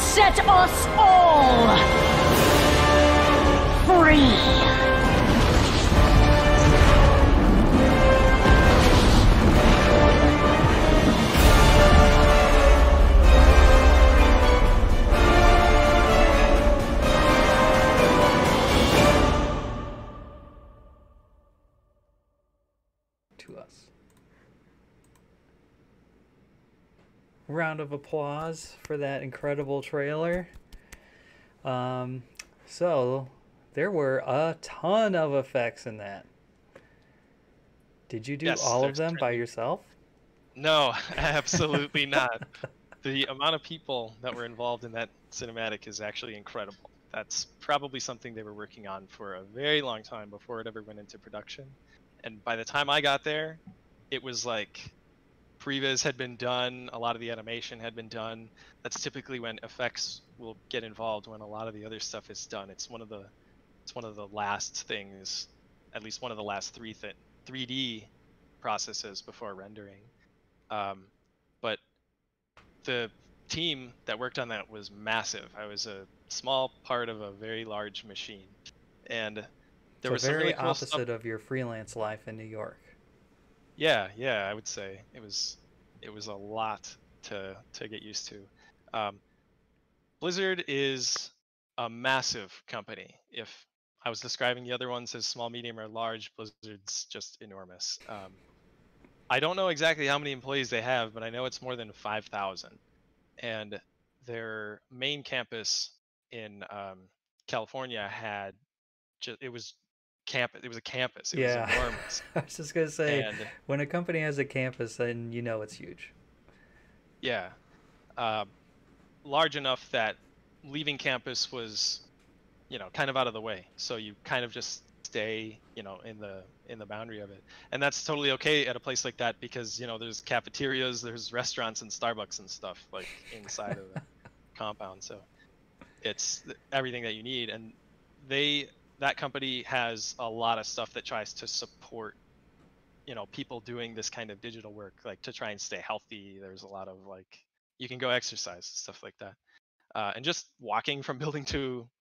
Set us all free. To us. Round of applause for that incredible trailer. So there were a ton of effects in that. Did you do all of them by yourself? No, absolutely not. The amount of people that were involved in that cinematic is actually incredible. That's probably something they were working on for a very long time before it ever went into production. And by the time I got there, it was like previs had been done, a lot of the animation had been done. That's typically when effects will get involved, when a lot of the other stuff is done. It's one of the It's one of the last things, at least one of the last 3D processes before rendering. But the team that worked on that was massive. I was a small part of a very large machine, and there was some very really cool stuff. opposite of your freelance life in New York. Yeah, I would say it was a lot to get used to. Blizzard is a massive company. If I was describing the other ones as small, medium, or large, Blizzard's just enormous. I don't know exactly how many employees they have, but I know it's more than 5,000. And their main campus in California had it was a campus. It was enormous. I was just gonna say, and when a company has a campus, then you know it's huge. Yeah, large enough that leaving campus was, kind of out of the way. So you kind of just stay, in the boundary of it, and that's totally okay at a place like that because there's cafeterias, there's restaurants and Starbucks and stuff like inside of the compound. So it's everything that you need, and that company has a lot of stuff that tries to support people doing this kind of digital work, like to try and stay healthy. There's a lot of like you can go exercise, stuff like that. And just walking from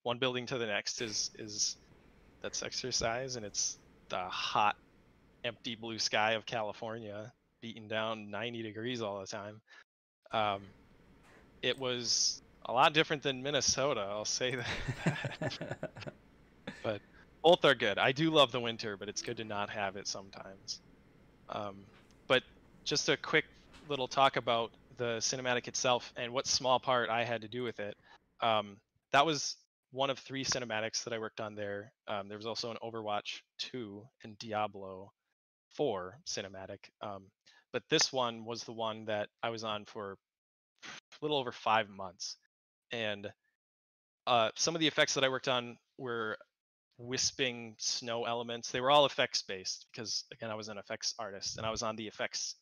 one building to the next that's exercise, and it's the hot, empty blue sky of California beating down 90 degrees all the time. It was a lot different than Minnesota, I'll say that. But both are good. I do love the winter, but it's good to not have it sometimes. But just a quick little talk about the cinematic itself and what small part I had to do with it. That was one of 3 cinematics that I worked on there. There was also an Overwatch 2 and Diablo 4 cinematic. But this one was the one that I was on for a little over 5 months. And some of the effects that I worked on were wisping snow elements. They were all effects based because, again, I was an effects artist and I was on the effects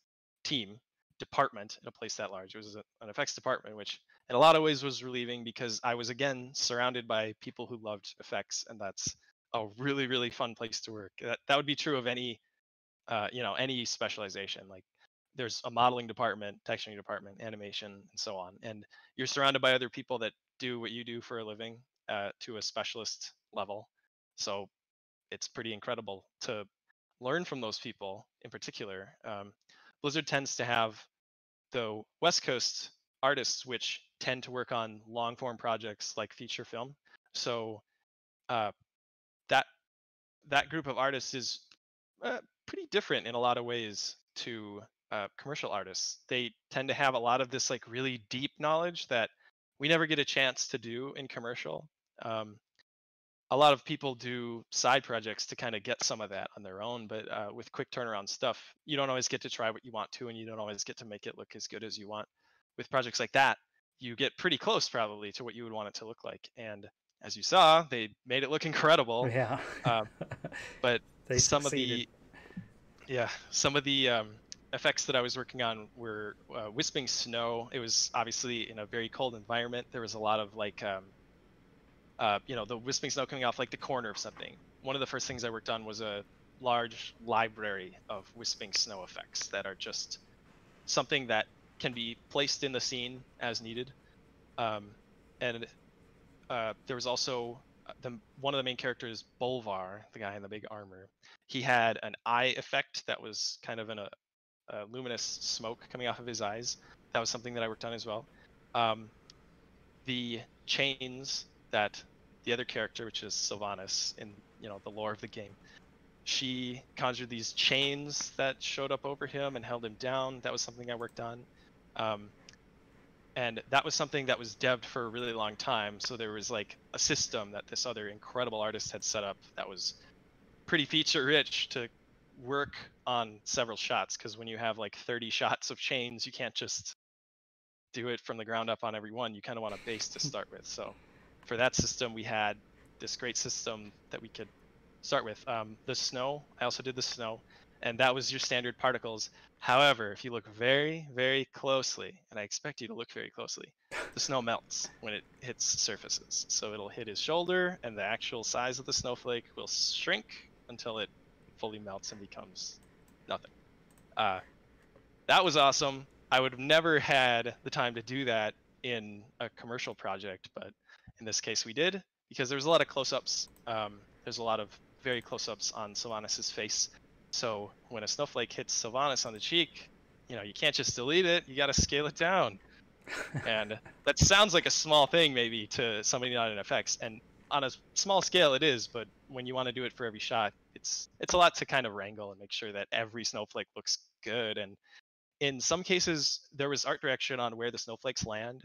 department in a place that large. It was an effects department, which in a lot of ways was relieving because I was, again, surrounded by people who loved effects, and that's a really, really fun place to work. That would be true of any any specialization. Like there's a modeling department, texturing department, animation, and so on, and you're surrounded by other people that do what you do for a living to a specialist level. So it's pretty incredible to learn from those people in particular. Blizzard tends to have the West Coast artists, which tend to work on long form projects like feature film. So that group of artists is pretty different in a lot of ways to commercial artists. They tend to have a lot of this like really deep knowledge that we never get a chance to do in commercial. A lot of people do side projects to kind of get some of that on their own, but with quick turnaround stuff, you don't always get to try what you want to, and you don't always get to make it look as good as you want. With projects like that, you get pretty close probably to what you would want it to look like. And as you saw, they made it look incredible. Yeah. But They some succeeded. of the effects that I was working on were wisping snow. It was obviously in a very cold environment. There was a lot of like the wisping snow coming off like the corner of something. One of the first things I worked on was a large library of wisping snow effects that are just something that can be placed in the scene as needed. And there was also one of the main characters, Bolvar, the guy in the big armor. He had an eye effect that was kind of a luminous smoke coming off of his eyes. That was something that I worked on as well. The chains that the other character, which is Sylvanas in the lore of the game, she conjured these chains that showed up over him and held him down. That was something I worked on. And that was something that was devved for a really long time. So there was like a system that this other incredible artist had set up that was pretty feature rich to work on several shots. Because when you have like 30 shots of chains, you can't just do it from the ground up on every one. You kind of want a base to start with. So for that system, we had this great system that we could start with. The snow, I also did the snow. and that was your standard particles. However, if you look very, very closely, and I expect you to look very closely, the snow melts when it hits surfaces. So it'll hit his shoulder, and the actual size of the snowflake will shrink until it fully melts and becomes nothing. That was awesome. I would have never had the time to do that in a commercial project, but in this case we did, because there was a lot of close-ups. There's a lot of very close-ups on Sylvanas' face. So when a snowflake hits Sylvanas on the cheek, you can't just delete it. You got to scale it down. And that sounds like a small thing maybe to somebody not in FX, and on a small scale it is, but when you want to do it for every shot, it's a lot to kind of wrangle and make sure that every snowflake looks good. And in some cases there was art direction on where the snowflakes land,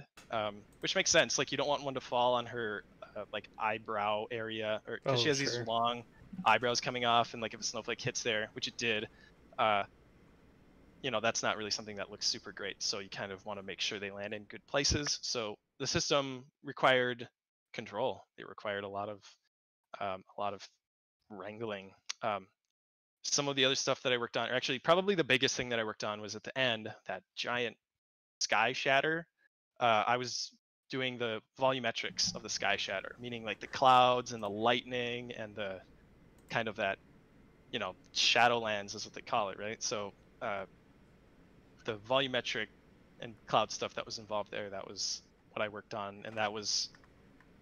which makes sense. Like, you don't want one to fall on her like eyebrow area, or because she has these long eyebrows coming off, and like if a snowflake hits there, which it did, that's not really something that looks super great. So you kind of want to make sure they land in good places. So the system required control. It required a lot of wrangling. Some of the other stuff that I worked on, or actually probably the biggest thing that I worked on, was at the end, that giant sky shatter. I was doing the volumetrics of the sky shatter, meaning like the clouds and the lightning and the kind of that, shadowlands is what they call it, right? So the volumetric and cloud stuff that was involved there, that was what I worked on, and that was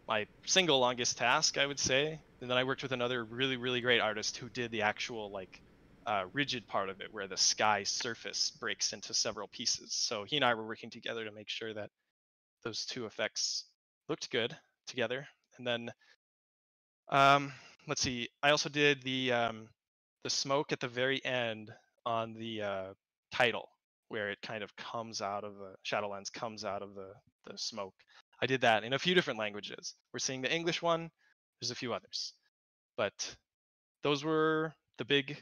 my single longest task, I would say. And then I worked with another really, really great artist who did the actual rigid part of it, where the sky surface breaks into several pieces. So he and I were working together to make sure that those two effects looked good together. And then let's see, I also did the smoke at the very end on the title, where it kind of comes out of the Shadowlands, comes out of the smoke. I did that in a few different languages. We're seeing the English one. There's a few others, but those were the big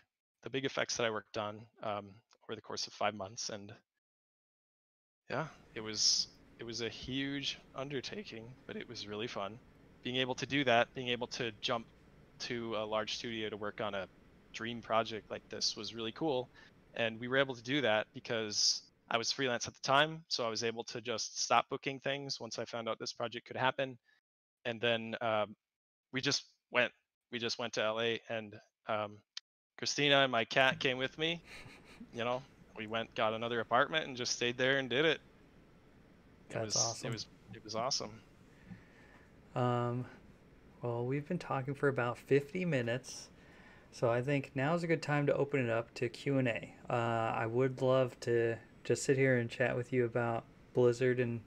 effects that I worked on over the course of 5 months. And yeah, it was a huge undertaking, but it was really fun. Being able to do that, being able to jump to a large studio to work on a dream project like this was really cool. And we were able to do that because I was freelance at the time, so I was able to just stop booking things once I found out this project could happen. And then we just went to LA, and Christina and my cat came with me. We got another apartment and just stayed there and did it. That's awesome. It was awesome. Well, we've been talking for about 50 minutes. So I think now's a good time to open it up to Q&A. I would love to just sit here and chat with you about Blizzard and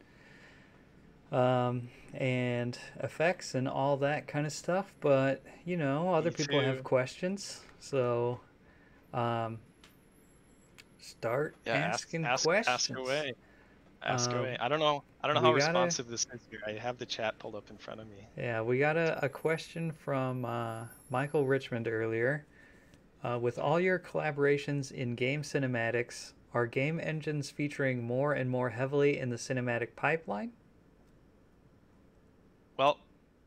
effects and all that kind of stuff, but other people have questions. So start asking questions. Ask away. Ask away. I don't know how responsive this is here. I have the chat pulled up in front of me. Yeah, we got a question from Michael Richmond earlier. With all your collaborations in game cinematics, are game engines featuring more and more heavily in the cinematic pipeline? Well,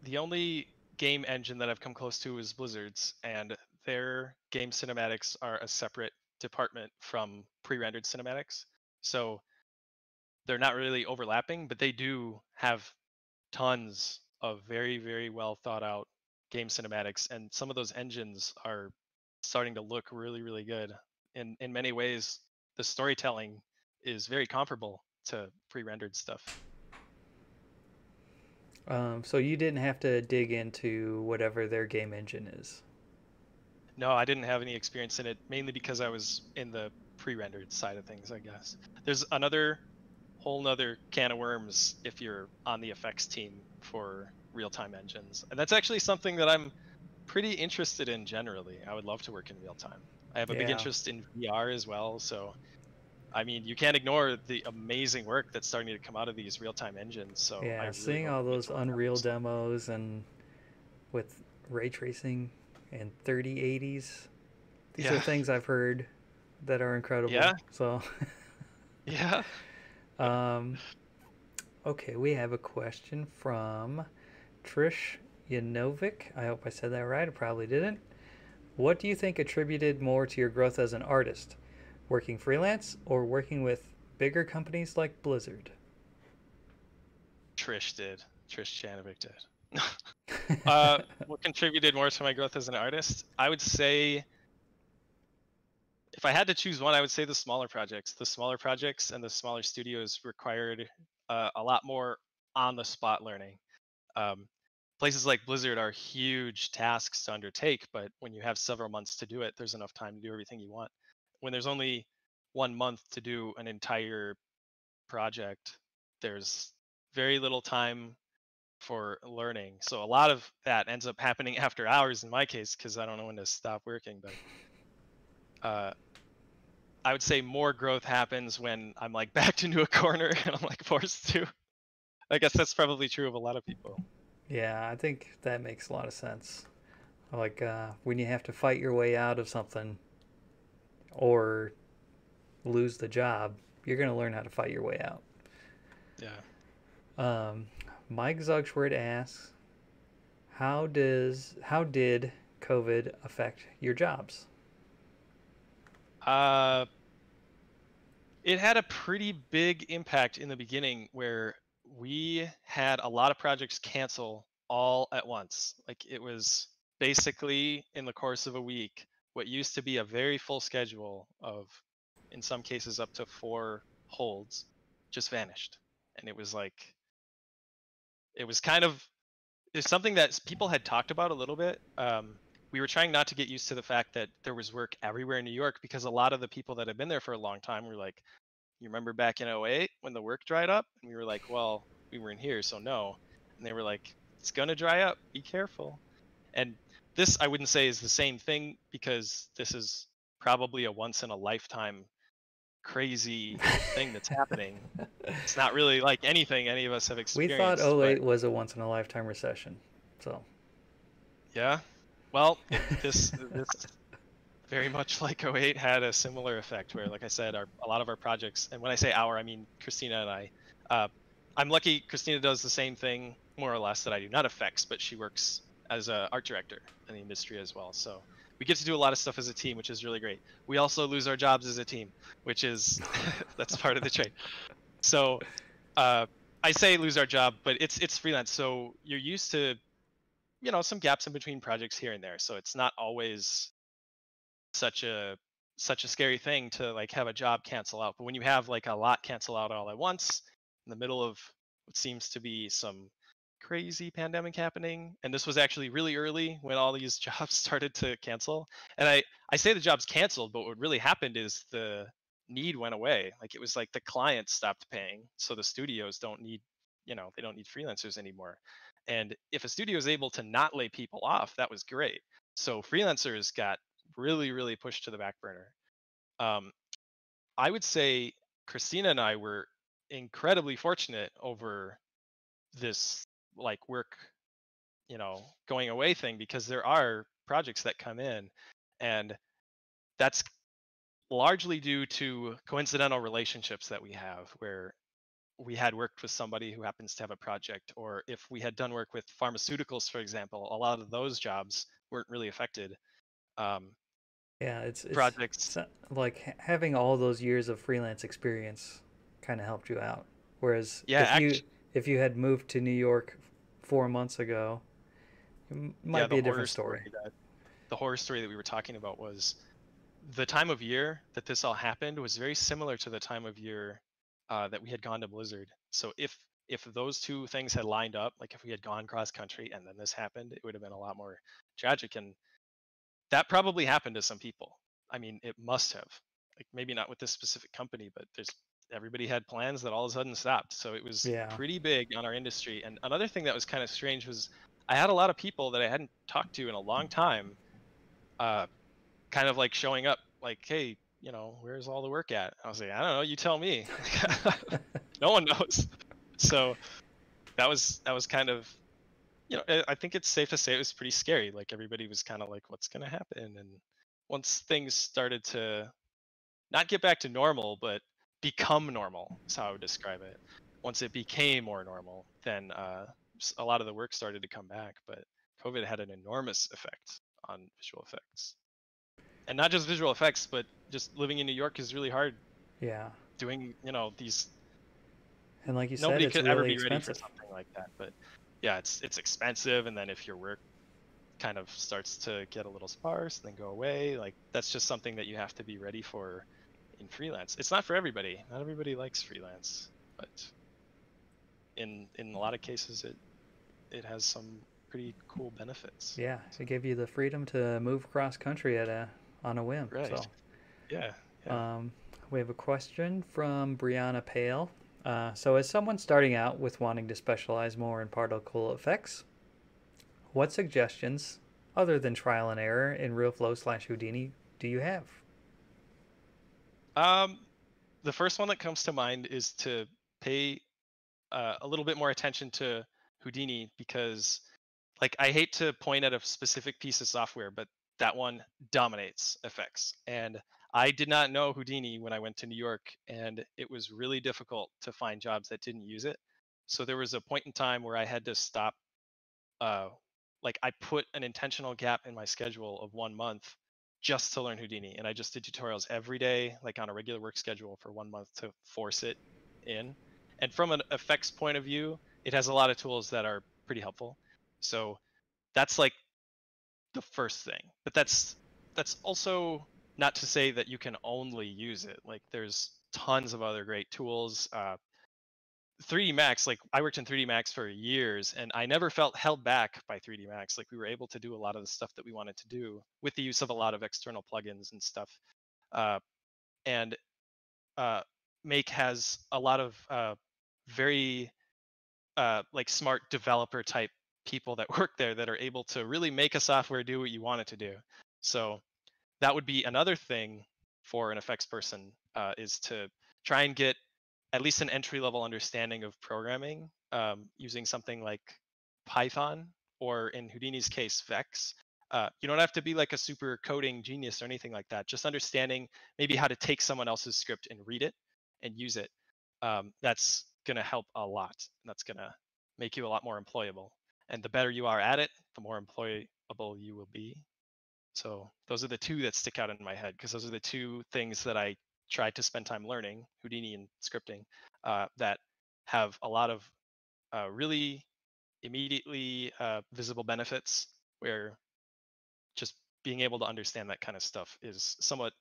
the only game engine that I've come close to is Blizzard's, and their game cinematics are a separate department from pre-rendered cinematics. So they're not really overlapping, but they do have tons of very, very well thought out game cinematics, and some of those engines are starting to look really, really good. In many ways, the storytelling is very comparable to pre-rendered stuff. So you didn't have to dig into whatever their game engine is? No, I didn't have any experience in it, mainly because I was in the pre-rendered side of things, I guess. There's whole nother can of worms if you're on the effects team for real-time engines. And that's actually something that I'm pretty interested in generally. I would love to work in real time. I have a big interest in VR as well, so I mean, you can't ignore the amazing work that's starting to come out of these real-time engines. So yeah, I really seeing all those Unreal demos and with ray tracing and 3080s, these are things I've heard that are incredible. Yeah. So yeah. Okay, we have a question from Trish Yanovic. I hope I said that right. I probably didn't. What do you think attributed more to your growth as an artist? Working freelance or working with bigger companies like Blizzard? Trish did. Trish Chanovic did. What contributed more to my growth as an artist? I would say, if I had to choose one, I would say the smaller projects. The smaller projects and the smaller studios required a lot more on-the-spot learning. Places like Blizzard are huge tasks to undertake, but when you have several months to do it, there's enough time to do everything you want. When there's only 1 month to do an entire project, there's very little time for learning. So a lot of that ends up happening after hours in my case, because I don't know when to stop working. But I would say more growth happens when I'm like backed into a corner and I'm like forced to. I guess that's probably true of a lot of people. Yeah, I think that makes a lot of sense. Like when you have to fight your way out of something or lose the job, you're going to learn how to fight your way out. Yeah. Mike Zugschwert asks, how did COVID affect your jobs? It had a pretty big impact in the beginning where we had a lot of projects cancel all at once. Like it was basically in the course of a week, what used to be a very full schedule of, in some cases, up to 4 holds just vanished. And it was like, it was kind of, it's something that people had talked about a little bit. We were trying not to get used to the fact that there was work everywhere in New York, because a lot of the people that had been there for a long time were like, you remember back in 08 when the work dried up? And we were like, well, we weren't here, so no. And they were like, it's gonna dry up, be careful. And this, I wouldn't say is the same thing, because this is probably a once in a lifetime crazy thing that's happening. It's not really like anything any of us have We experienced. thought but 08 was a once in a lifetime recession. So, yeah. Well, this very much like 08 had a similar effect where, like I said, a lot of our projects, and when I say our, I mean Christina and I, I'm lucky Christina does the same thing more or less that I do, not effects, but she works as an art director in the industry as well. So we get to do a lot of stuff as a team, which is really great. We also lose our jobs as a team, which is, that's part of the trade. So I say lose our job, but it's freelance. So you're used to, some gaps in between projects here and there. So it's not always such a scary thing to like have a job cancel out. But when you have like a lot cancel out all at once in the middle of what seems to be some crazy pandemic happening, and this was actually really early when all these jobs started to cancel. And I say the jobs canceled, but what really happened is the need went away. Like it was like the clients stopped paying, so the studios don't need, they don't need freelancers anymore. And if a studio is able to not lay people off, that was great. So freelancers got really, really pushed to the back burner. I would say Christina and I were incredibly fortunate over this like work, going away thing, because there are projects that come in, and that's largely due to coincidental relationships that we have, where we had worked with somebody who happens to have a project, or if we had done work with pharmaceuticals, for example, a lot of those jobs weren't really affected. yeah, it's Projects. like having all those years of freelance experience kind of helped you out. Whereas Yeah, if you had moved to New York 4 months ago, it might be a different story. The horror story that we were talking about was the time of year that this all happened was very similar to the time of year that we had gone to Blizzard. So if those two things had lined up, like if we had gone cross country and then this happened, it would have been a lot more tragic. And that probably happened to some people. I mean, it must have. Like maybe not with this specific company, but everybody had plans that all of a sudden stopped. So it was Yeah. pretty big on our industry. And another thing that was kind of strange was I had a lot of people that I hadn't talked to in a long time, kind of like showing up like, hey, where's all the work at? I was like, I don't know, you tell me. No one knows. So that was kind of, I think it's safe to say it was pretty scary. Like everybody was kind of like, what's going to happen? And once things started to not get back to normal, but become normal is how I would describe it. Once it became more normal, then a lot of the work started to come back. But COVID had an enormous effect on visual effects. and not just visual effects, but just living in New York is really hard. Yeah. Doing, these. And like you said, Nobody it's could ever really be ready for expensive. something like that. But yeah, it's expensive, and then if your work kind of starts to get a little sparse, then go away, like that's just something that you have to be ready for in freelance. It's not for everybody. Not everybody likes freelance, but in a lot of cases, it has some pretty cool benefits. Yeah, it gave you the freedom to move across country on a whim. Right. So, Yeah. Yeah. we have a question from Brianna Pale. So, as someone starting out with wanting to specialize more in particle effects, what suggestions, other than trial and error in RealFlow/Houdini, do you have? The first one that comes to mind is to pay a little bit more attention to Houdini, because like I hate to point at a specific piece of software, but that one dominates effects. And I did not know Houdini when I went to New York, and it was really difficult to find jobs that didn't use it. So there was a point in time where I had to stop. Like I put an intentional gap in my schedule of 1 month just to learn Houdini, and I just did tutorials every day, like on a regular work schedule for 1 month to force it in. And from an effects point of view, it has a lot of tools that are pretty helpful. So that's like the first thing. But that's also not to say that you can only use it. Like there's tons of other great tools. 3D Max, like I worked in 3D Max for years, and I never felt held back by 3D Max. Like we were able to do a lot of the stuff that we wanted to do with the use of a lot of external plugins and stuff. And Make has a lot of very like smart developer type people that work there that are able to really make a software do what you want it to do. So that would be another thing for an effects person, is to try and get at least an entry level understanding of programming, using something like Python, or in Houdini's case, Vex. You don't have to be like a super coding genius or anything like that. Just understanding maybe how to take someone else's script and read it and use it. That's going to help a lot. That's going to make you a lot more employable. And the better you are at it, the more employable you will be. So those are the two that stick out in my head, because those are the two things that I tried to spend time learning, Houdini and scripting, that have a lot of really immediately visible benefits, where just being able to understand that kind of stuff is somewhat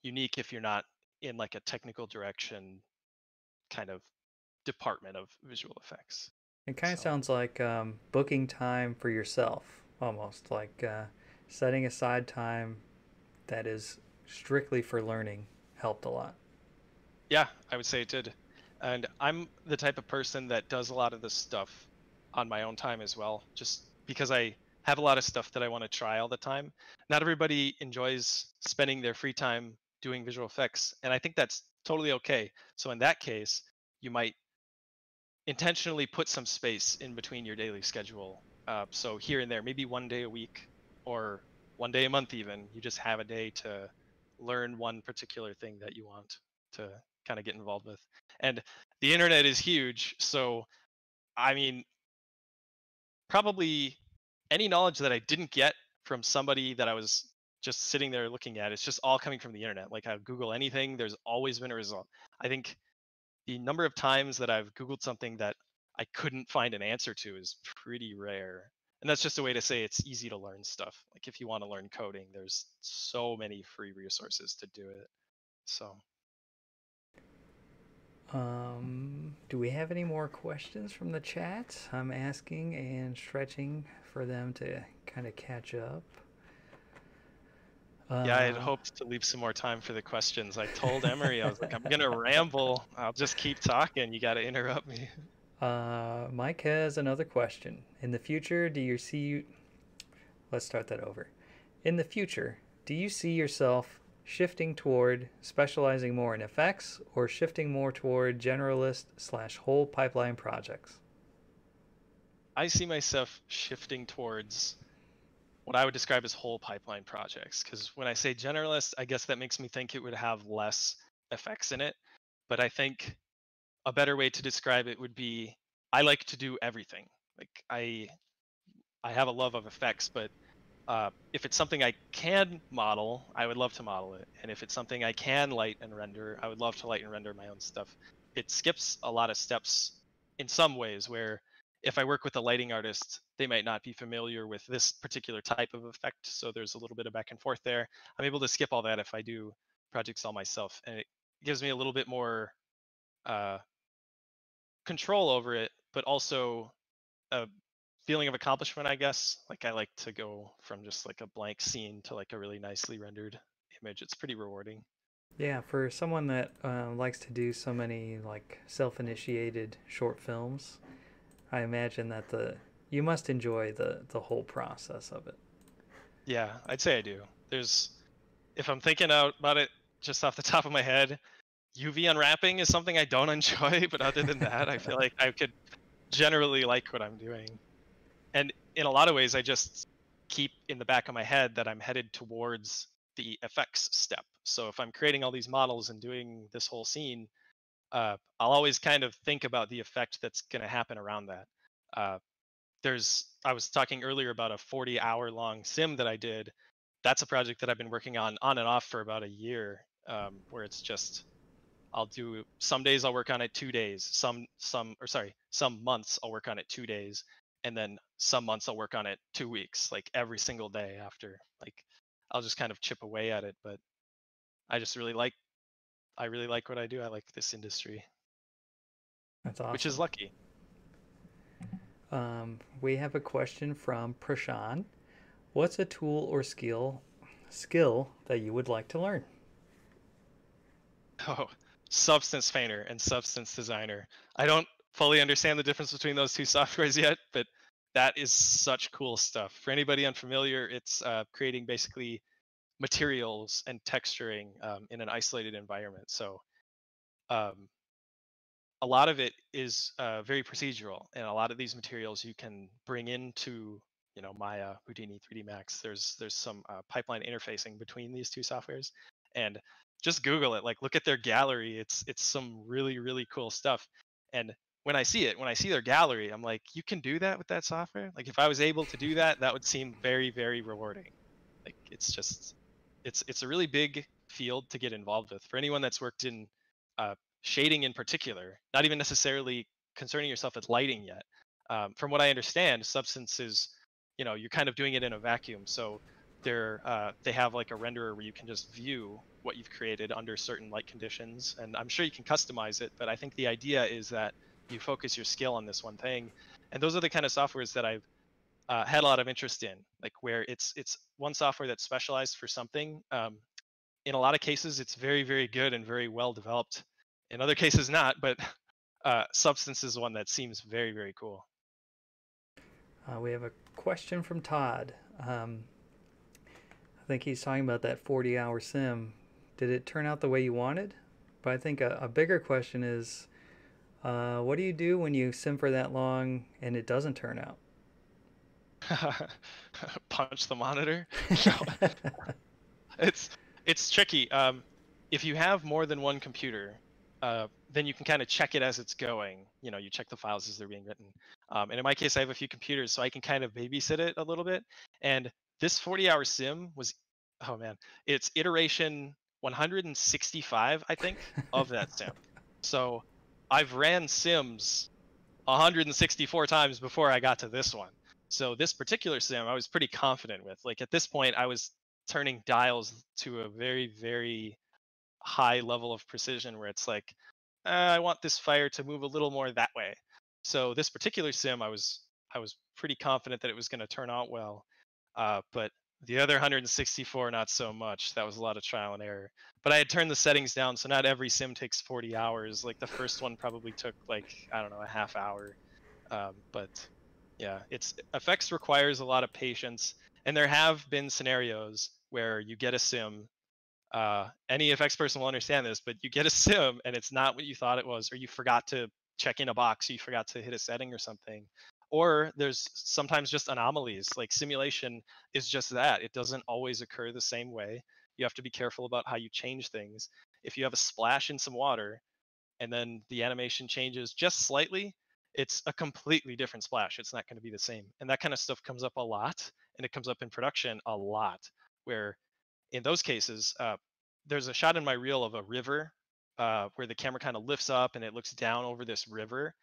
unique if you're not in like a technical direction kind of department of visual effects. It kind of So, sounds like booking time for yourself, almost like setting aside time that is strictly for learning helped a lot. yeah, I would say it did. And I'm the type of person that does a lot of this stuff on my own time as well, just because I have a lot of stuff that I want to try all the time. Not everybody enjoys spending their free time doing visual effects, and I think that's totally okay. So in that case, you might intentionally put some space in between your daily schedule. So here and there, maybe 1 day a week or 1 day a month even, you just have a day to learn one particular thing that you want to kind of get involved with. And the internet is huge, so I mean, probably any knowledge that I didn't get from somebody that I was just sitting there looking at, it's just all coming from the internet. Like I Google anything, there's always been a result. I think the number of times that I've Googled something that I couldn't find an answer to is pretty rare. And that's just a way to say it's easy to learn stuff. Like if you want to learn coding, there's so many free resources to do it. So Do we have any more questions from the chat? I'm asking and stretching for them to kind of catch up. yeah, I had hoped to leave some more time for the questions. I told Emery, I was like, I'm gonna ramble. I'll just keep talking. You got to interrupt me. Mike has another question. In the future, do you see... Let's start that over. In the future, do you see yourself shifting toward specializing more in effects, or shifting more toward generalist/whole pipeline projects? I see myself shifting towards what I would describe as whole pipeline projects, because when I say generalist, I guess that makes me think it would have less effects in it. But I think a better way to describe it would be, I like to do everything. Like I have a love of effects, but If it's something I can model, I would love to model it. And if it's something I can light and render, I would love to light and render my own stuff. It skips a lot of steps in some ways where if I work with a lighting artist, they might not be familiar with this particular type of effect. So there's a little bit of back and forth there. I'm able to skip all that if I do projects all myself. And it gives me a little bit more control over it, but also a feeling of accomplishment, I guess. Like I like to go from just like a blank scene to like a really nicely rendered image. It's pretty rewarding. Yeah, for someone that likes to do so many like self-initiated short films, I imagine that you must enjoy the whole process of it. Yeah, I'd say I do. If I'm thinking out about it just off the top of my head, UV unwrapping is something I don't enjoy, but other than that, I feel like I could generally like what I'm doing. And in a lot of ways, I just keep in the back of my head that I'm headed towards the effects step. So if I'm creating all these models and doing this whole scene, I'll always kind of think about the effect that's going to happen around that. I was talking earlier about a 40-hour-long sim that I did. That's a project that I've been working on and off for about a year, where it's just some days I'll work on it 2 days, some months I'll work on it 2 days, and then some months I'll work on it 2 weeks, like every single day after. Like I'll just kind of chip away at it, but I really like what I do. I like this industry. That's awesome. Which is lucky. We have a question from Prashan. What's a tool or skill that you would like to learn? Oh, Substance Painter and Substance Designer. I don't fully understand the difference between those two softwares yet, but that is such cool stuff. For anybody unfamiliar, it's creating basically materials and texturing in an isolated environment. So a lot of it is very procedural, and a lot of these materials you can bring into Maya, Houdini, 3D Max. There's some pipeline interfacing between these two softwares, and just Google it. Like look at their gallery. It's some really really cool stuff. And when I see their gallery, I'm like, you can do that with that software. Like if I was able to do that, that would seem very very rewarding. Like it's a really big field to get involved with for anyone that's worked in shading in particular, not even necessarily concerning yourself with lighting yet. From what I understand, Substance is, you're kind of doing it in a vacuum. So they have like a renderer where you can just view what you've created under certain light conditions. And I'm sure you can customize it, but I think the idea is that you focus your skill on this one thing. And those are the kind of softwares that I've had a lot of interest in, like where it's one software that's specialized for something. In a lot of cases, it's very, very good and very well developed. In other cases, not, but Substance is one that seems very, very cool. We have a question from Todd. I think he's talking about that 40-hour sim. Did it turn out the way you wanted? But I think a bigger question is, what do you do when you sim for that long and it doesn't turn out? Punch the monitor? It's tricky. If you have more than one computer, then you can kind of check it as it's going. You check the files as they're being written. And in my case, I have a few computers, so I can kind of babysit it a little bit. And this 40-hour sim was, oh man, it's iteration 165, I think, of that sim. So I've ran sims 164 times before I got to this one. So this particular sim, I was pretty confident with. Like at this point, I was turning dials to a very, very high level of precision where it's like, I want this fire to move a little more that way. So this particular sim, I was pretty confident that it was going to turn out well. But the other 164, not so much. That was a lot of trial and error. But I had turned the settings down, so not every sim takes 40 hours. Like the first one probably took like, I don't know, a half hour. But yeah, effects requires a lot of patience. And there have been scenarios where you get a sim, any effects person will understand this, but you get a sim and it's not what you thought it was, or you forgot to check in a box, or you forgot to hit a setting or something. Or there's sometimes just anomalies. Like simulation is just that. It doesn't always occur the same way. You have to be careful about how you change things. If you have a splash in some water and then the animation changes just slightly, it's a completely different splash. It's not going to be the same. And that kind of stuff comes up a lot. and it comes up in production a lot. Where in those cases, there's a shot in my reel of a river where the camera kind of lifts up and it looks down over this river.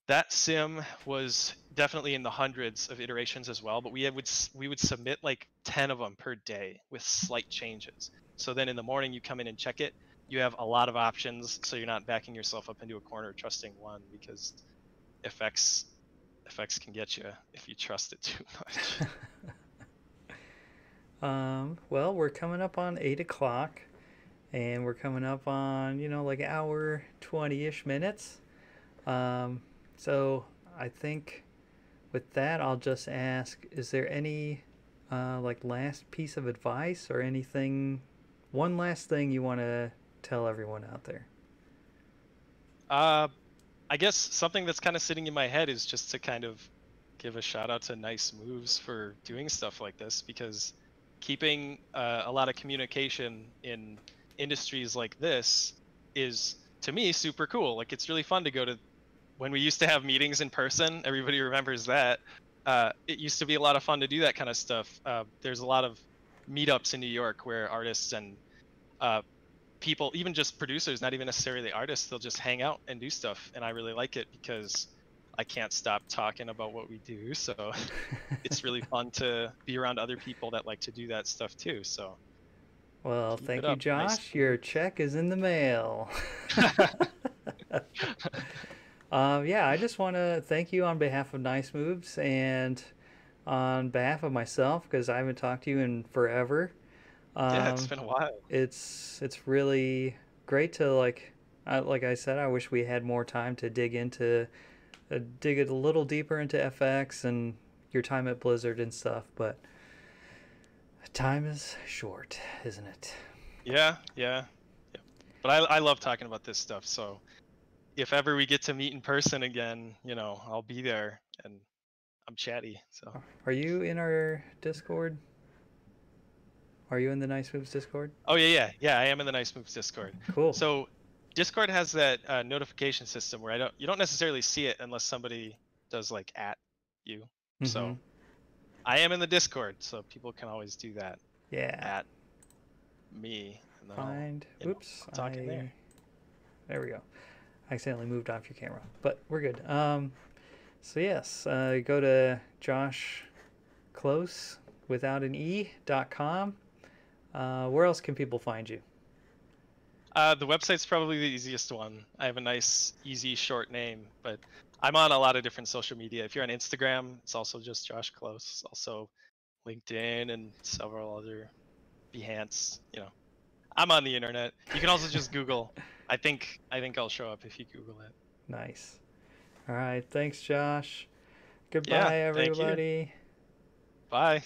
That sim was definitely in the hundreds of iterations as well, but we would submit like 10 of them per day with slight changes. So then in the morning you come in and check it, you have a lot of options, so you're not backing yourself up into a corner trusting one, because FX can get you if you trust it too much. Well, we're coming up on 8 o'clock, and we're coming up on, like hour 20-ish minutes. So I think with that, I'll just ask, is there any like last piece of advice or anything, one last thing you want to tell everyone out there? I guess something that's kind of sitting in my head is just to kind of give a shout out to Nice Moves for doing stuff like this, because keeping a lot of communication in industries like this is, to me, super cool. Like, it's really fun to go to, when we used to have meetings in person, everybody remembers that. It used to be a lot of fun to do that kind of stuff. There's a lot of meetups in New York where artists and people, even just producers, not even necessarily artists, they'll just hang out and do stuff. And I really like it because I can't stop talking about what we do. So it's really fun to be around other people that like to do that stuff too. So, well, keep thank it you, up. Josh. Nice. Your check is in the mail. Yeah, I just want to thank you on behalf of Nice Moves and on behalf of myself, because I haven't talked to you in forever. Yeah, it's been a while. It's really great to like I said, I wish we had more time to dig it a little deeper into FX and your time at Blizzard and stuff, but time is short, isn't it? Yeah. But I love talking about this stuff. So if ever we get to meet in person again, I'll be there, and I'm chatty. So Are you in our Discord? Are you in the Nice Moves Discord? oh yeah. I am in the Nice Moves Discord. Cool. So Discord has that notification system where you don't necessarily see it unless somebody does like at you. Mm-hmm. So I am in the Discord, so people can always do that. Yeah. At me, and then Oops. I'll talk in there. There we go. I accidentally moved off your camera, but we're good. So yes, go to Josh Clos without an E.com. Where else can people find you? The website's probably the easiest one. I have a nice, easy, short name, but I'm on a lot of different social media. If you're on Instagram, it's also just Josh Clos. Also LinkedIn and several other Behance. I'm on the internet. You can also just Google. I think I'll show up if you Google it. Nice. All right. Thanks, Josh. Goodbye, Yeah, thank you. everybody. Bye.